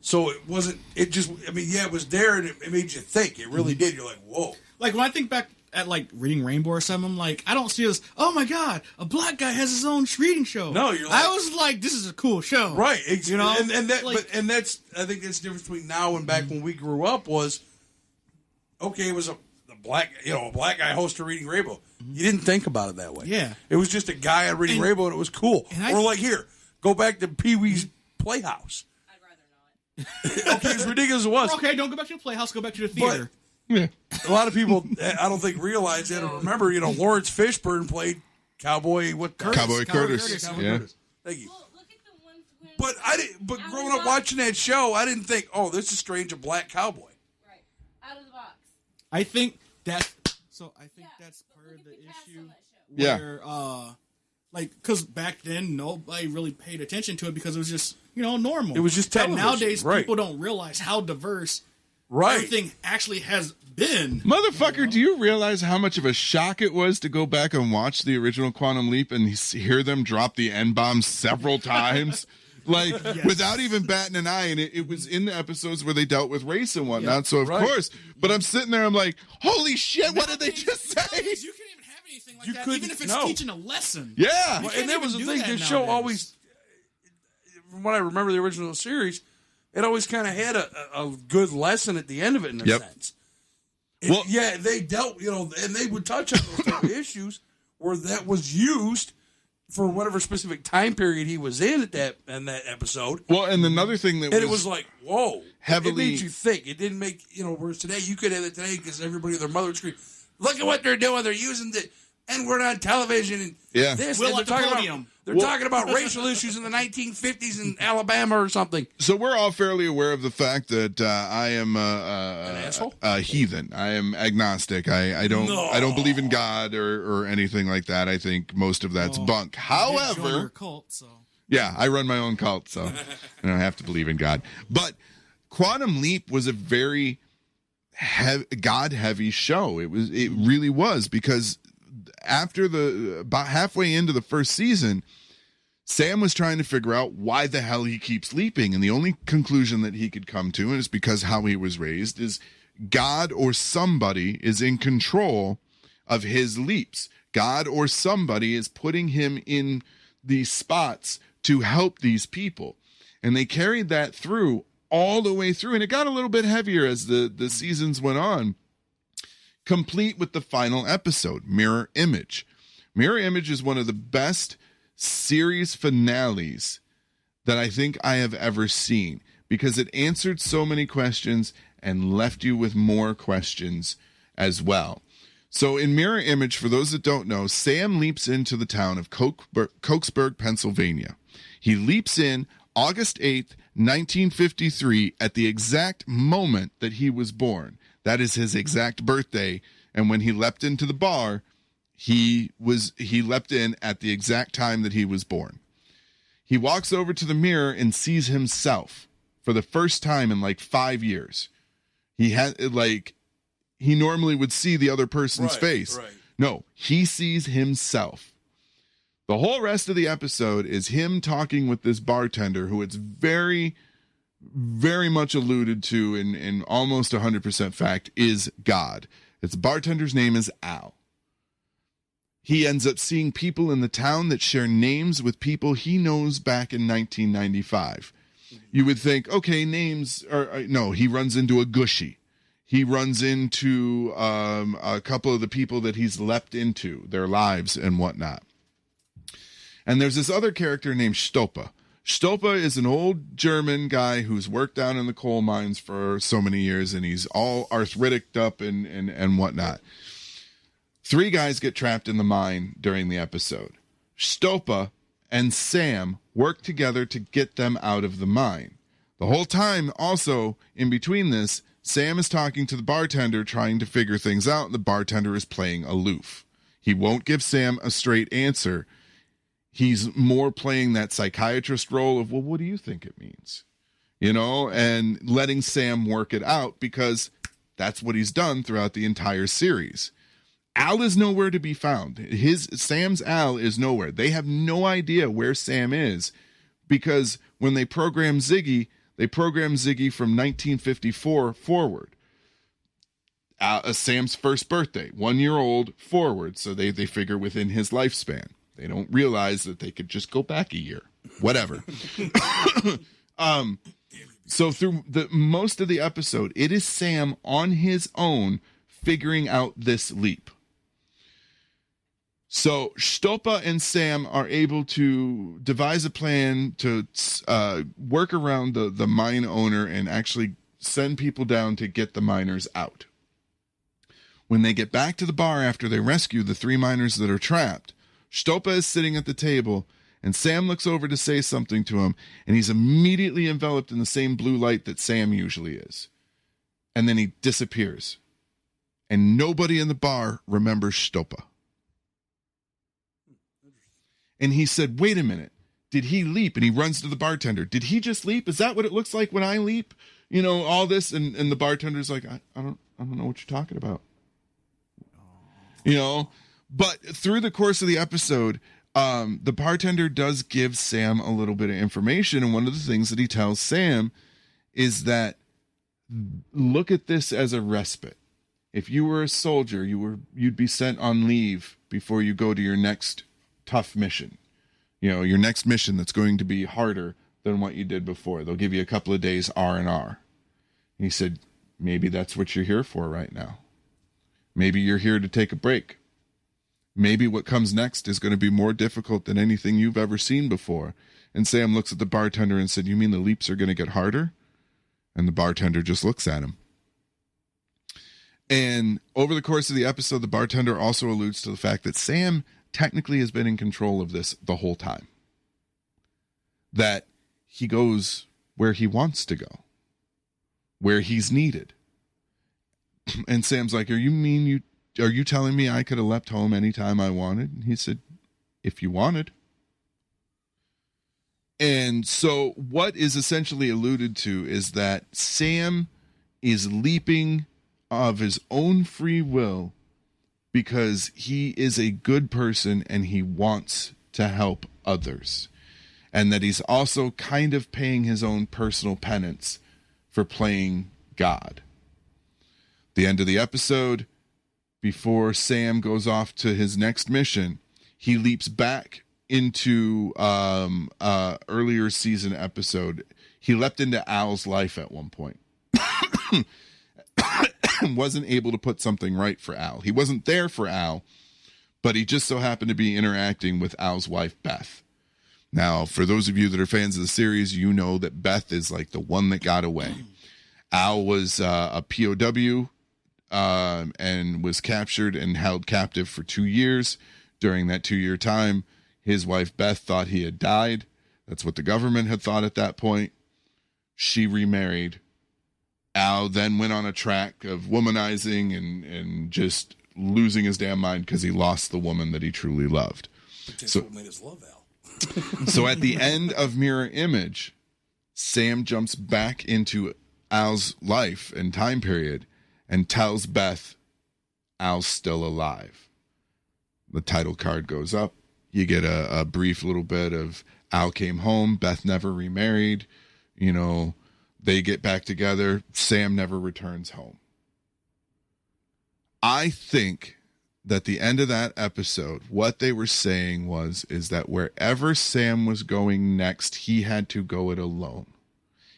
So it wasn't, it just, I mean, yeah, it was there and it made you think. It really did. You're like, whoa. like when I think back at like reading Rainbow or something, I'm like, I don't see this, oh my god, a black guy has his own reading show. No, you're like, I was like, this is a cool show. right. You know? and that, like, but that's, I think that's the difference between now and back when we grew up was, okay, it was a black guy host of Reading Rainbow. You didn't think about it that way. Yeah. It was just a guy on Reading Rainbow and it was cool. Or like here, go back to Pee-wee's Playhouse. I'd rather not. Okay, as ridiculous as it was. okay, don't go back to the playhouse, go back to the theater. A lot of people, I don't think, realize that or remember, Lawrence Fishburne played Cowboy Cowboy Curtis. Cowboy Yeah. Curtis. Thank you. Well, look at the ones when. But I didn't. But growing up watching that show, I didn't think, oh, this is strange, a black cowboy. Right. Out of the box. I think that's part of the issue where like, because back then nobody really paid attention to it because it was just normal. It was just And television. nowadays Right. people don't realize how diverse Right. everything actually has been. Motherfucker, do you realize how much of a shock it was to go back and watch the original Quantum Leap and hear them drop the N-bomb several times? Like, without even batting an eye. And it was in the episodes where they dealt with race and whatnot. So, of course. But I'm sitting there, I'm like, holy shit, what did they just say? You can't even have anything like that, couldn't- even if it's no. teaching a lesson. Yeah. You Well, can't and that was even the do thing. that The show nowadays. always, from what I remember, the original series, it always kind of had a good lesson at the end of it, in a sense. Well- Yeah, they dealt, and they would touch on those type of issues where that was used for whatever specific time period he was in that episode. Well, and another thing that And it was like, whoa. heavily- It made you think. It didn't make, whereas today, you could have it today because everybody and their mother would scream, look at what they're doing. They're using the N-word on television and Yeah. this. Will and at the podium. They're talking about racial issues in the 1950s in Alabama or something. So we're all fairly aware of the fact that I am An asshole? a heathen. I am agnostic. I don't believe in God or anything like that. I think most of that's bunk. You join your However, cult, so. yeah, I run my own cult, so I don't have to believe in God. But Quantum Leap was a very God-heavy show. It really was, because after about halfway into the first season, Sam was trying to figure out why the hell he keeps leaping, and the only conclusion that he could come to, and it's because how he was raised, is God or somebody is in control of his leaps. God or somebody is putting him in these spots to help these people. And they carried that through all the way through. And it got a little bit heavier as the seasons went on, complete with the final episode, Mirror Image. Mirror Image is one of the best series finales that I think I have ever seen, because it answered so many questions and left you with more questions as well. So in Mirror Image, for those that don't know, Sam leaps into the town of Cokesburg, Pennsylvania. He leaps in August 8th, 1953, at the exact moment that he was born. That is his exact birthday. And when he leapt into the bar, he leapt in at the exact time that he was born. He walks over to the mirror and sees himself for the first time in like 5 years. He normally would see the other person's face. Right. No, he sees himself. The whole rest of the episode is him talking with this bartender who it's very, very much alluded to in almost 100% fact is God. Its bartender's name is Al. He ends up seeing people in the town that share names with people he knows back in 1995. You would think, okay, names are... No, he runs into a Gushy. He runs into a couple of the people that he's leapt into, their lives and whatnot. And there's this other character named Stopa. Stopa is an old German guy who's worked down in the coal mines for so many years, and he's all arthritic up and whatnot. 3 guys get trapped in the mine during the episode. Stopa and Sam work together to get them out of the mine. The whole time, also, in between this, Sam is talking to the bartender, trying to figure things out, and the bartender is playing aloof. He won't give Sam a straight answer. He's more playing that psychiatrist role of, well, what do you think it means? You know, and letting Sam work it out, because that's what he's done throughout the entire series. Al is nowhere to be found. Sam's Al is nowhere. They have no idea where Sam is, because when they program Ziggy from 1954 forward. Sam's first birthday, 1 year old forward, so they figure within his lifespan. They don't realize that they could just go back a year. Whatever. So through most of the episode, it is Sam on his own figuring out this leap. So Stopa and Sam are able to devise a plan to work around the mine owner and actually send people down to get the miners out. When they get back to the bar after they rescue the 3 miners that are trapped, Stopa is sitting at the table, and Sam looks over to say something to him, and he's immediately enveloped in the same blue light that Sam usually is. And then he disappears. And nobody in the bar remembers Stopa. And he said, wait a minute, did he leap? And he runs to the bartender. Did he just leap? Is that what it looks like when I leap? You know, all this. And the bartender's like, I don't know what you're talking about. You know, but through the course of the episode, the bartender does give Sam a little bit of information. And one of the things that he tells Sam is that look at this as a respite. If you were a soldier, you'd be sent on leave before you go to your next tough mission, you know, your next mission that's going to be harder than what you did before. They'll give you a couple of days R&R. And he said, maybe that's what you're here for right now. Maybe you're here to take a break. Maybe what comes next is going to be more difficult than anything you've ever seen before. And Sam looks at the bartender and said, you mean the leaps are going to get harder? And the bartender just looks at him. And over the course of the episode, the bartender also alludes to the fact that Sam technically has been in control of this the whole time. That he goes where he wants to go, where he's needed. And Sam's like, are you telling me I could have left home anytime I wanted? And he said, if you wanted. And so what is essentially alluded to is that Sam is leaping of his own free will because he is a good person and he wants to help others. And that he's also kind of paying his own personal penance for playing God. The end of the episode, before Sam goes off to his next mission, he leaps back into earlier season episode, he leapt into Al's life at one point. Wasn't able to put something right for Al. He wasn't there for Al, but he just so happened to be interacting with Al's wife, Beth. Now, for those of you that are fans of the series, you know that Beth is like the one that got away. Al was a POW and was captured and held captive for 2 years. During that 2-year time, his wife, Beth, thought he had died. That's what the government had thought at that point. She remarried. Al then went on a track of womanizing and just losing his damn mind because he lost the woman that he truly loved. That's what made us love Al. So at the end of Mirror Image, Sam jumps back into Al's life and time period and tells Beth Al's still alive. The title card goes up. You get a brief little bit of Al came home. Beth never remarried. You know, they get back together. Sam never returns home. I think that the end of that episode, what they were saying is that wherever Sam was going next, he had to go it alone.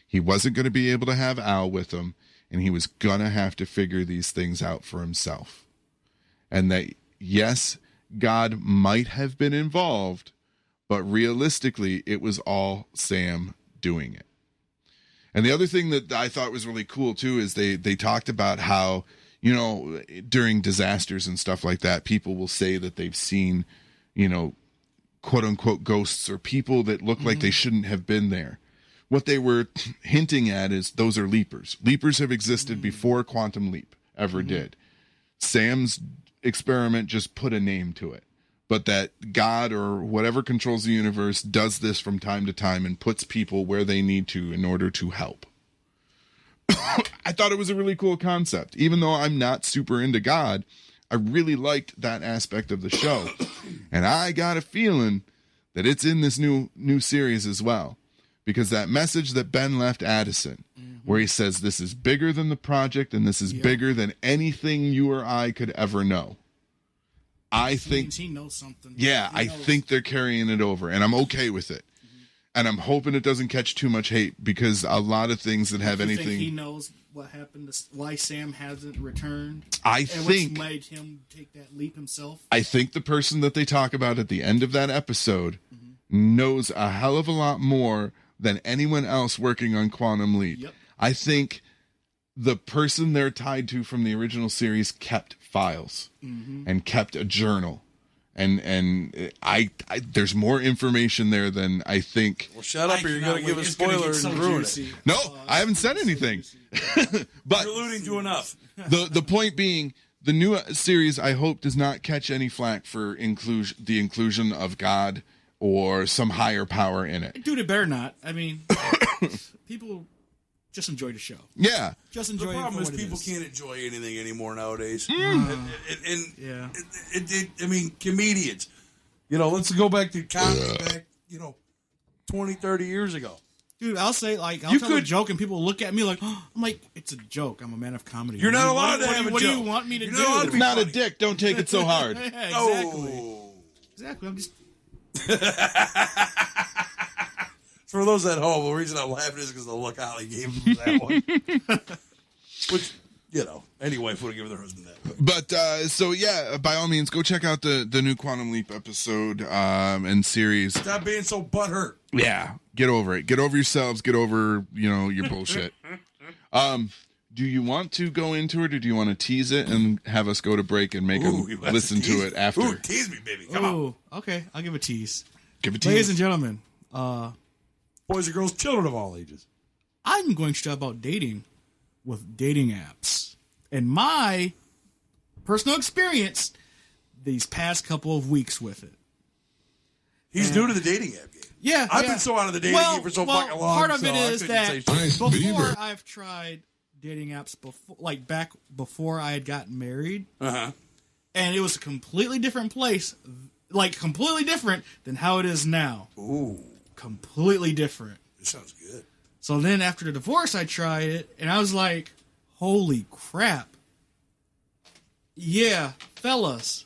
He wasn't going to be able to have Al with him, and he was going to have to figure these things out for himself. And that, yes, God might have been involved, but realistically, it was all Sam doing it. And the other thing that I thought was really cool, too, is they talked about how, you know, during disasters and stuff like that, people will say that they've seen, you know, quote unquote ghosts or people that look like they shouldn't have been there. What they were hinting at is those are leapers. Leapers have existed before Quantum Leap ever did. Sam's experiment just put a name to it. But that God or whatever controls the universe does this from time to time and puts people where they need to in order to help. I thought it was a really cool concept. Even though I'm not super into God, I really liked that aspect of the show. And I got a feeling that it's in this new series as well. Because that message that Ben left Addison, where he says this is bigger than the project and this is bigger than anything you or I could ever know. I think he knows something. Yeah, I think they're carrying it over, and I'm okay with it. And I'm hoping it doesn't catch too much hate, because a lot of things that have anything. Think he knows what happened, why Sam hasn't returned. I think what's made him take that leap himself. I think the person that they talk about at the end of that episode knows a hell of a lot more than anyone else working on Quantum Leap. Yep. I think the person they're tied to from the original series kept files and kept a journal. And I there's more information there than I think. Well, shut up, or you're going to give a spoiler and ruin it. No, I haven't said anything. But you're alluding to enough. The point being, the new series, I hope, does not catch any flack for the inclusion of God or some higher power in it. Dude, it better not. I mean, people just enjoy the show. Yeah. Just enjoy it. The problem is people can't enjoy anything anymore nowadays. I mean, comedians. You know, let's go back to comedy back, 20, 30 years ago. Dude, I'll say, like, I'll tell a joke and people look at me like, I'm like, it's a joke. I'm a man of comedy. You're not allowed to have a joke. What do you want me to do? It's not a dick. Don't take it so hard. Yeah, exactly. Exactly. I'm just... For those at home, the reason I'm laughing is because the look Ali gave him that one. Which, any wife would have given their husband that. But, by all means, go check out the new Quantum Leap episode and series. Stop being so butthurt. Yeah, get over it. Get over yourselves. Get over, your bullshit. Do you want to go into it, or do you want to tease it and have us go to break and make them listen to it after? Ooh, tease me, baby. Come on. Okay, I'll give a tease. Give a tease. Ladies and gentlemen, boys and girls, children of all ages, I'm going to talk about dating with dating apps. And my personal experience these past couple of weeks with it. He's new to the dating app game. Yeah. I've been so out of the dating game for so fucking long. Part of it so is that before I've tried dating apps before I had gotten married. And it was a completely different place. Like, completely different than how it is now. Ooh. Completely different. This sounds good. So then after the divorce, I tried it, and I was like, holy crap. Yeah, fellas.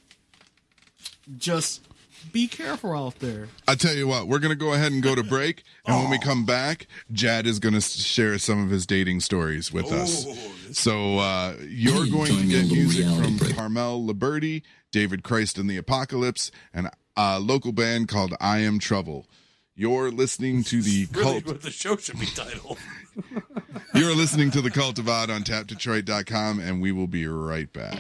Just be careful out there. I tell you what, we're going to go ahead and go to break. And when we come back, Jad is going to share some of his dating stories with us. So you're going to get music from Carmel Liberty, David Christ and the Apocalypse, and a local band called I Am Trouble. You're listening to the Really, Cult. what the show should be titled. You're listening to the Cult of Odd on TapDetroit.com, and we will be right back.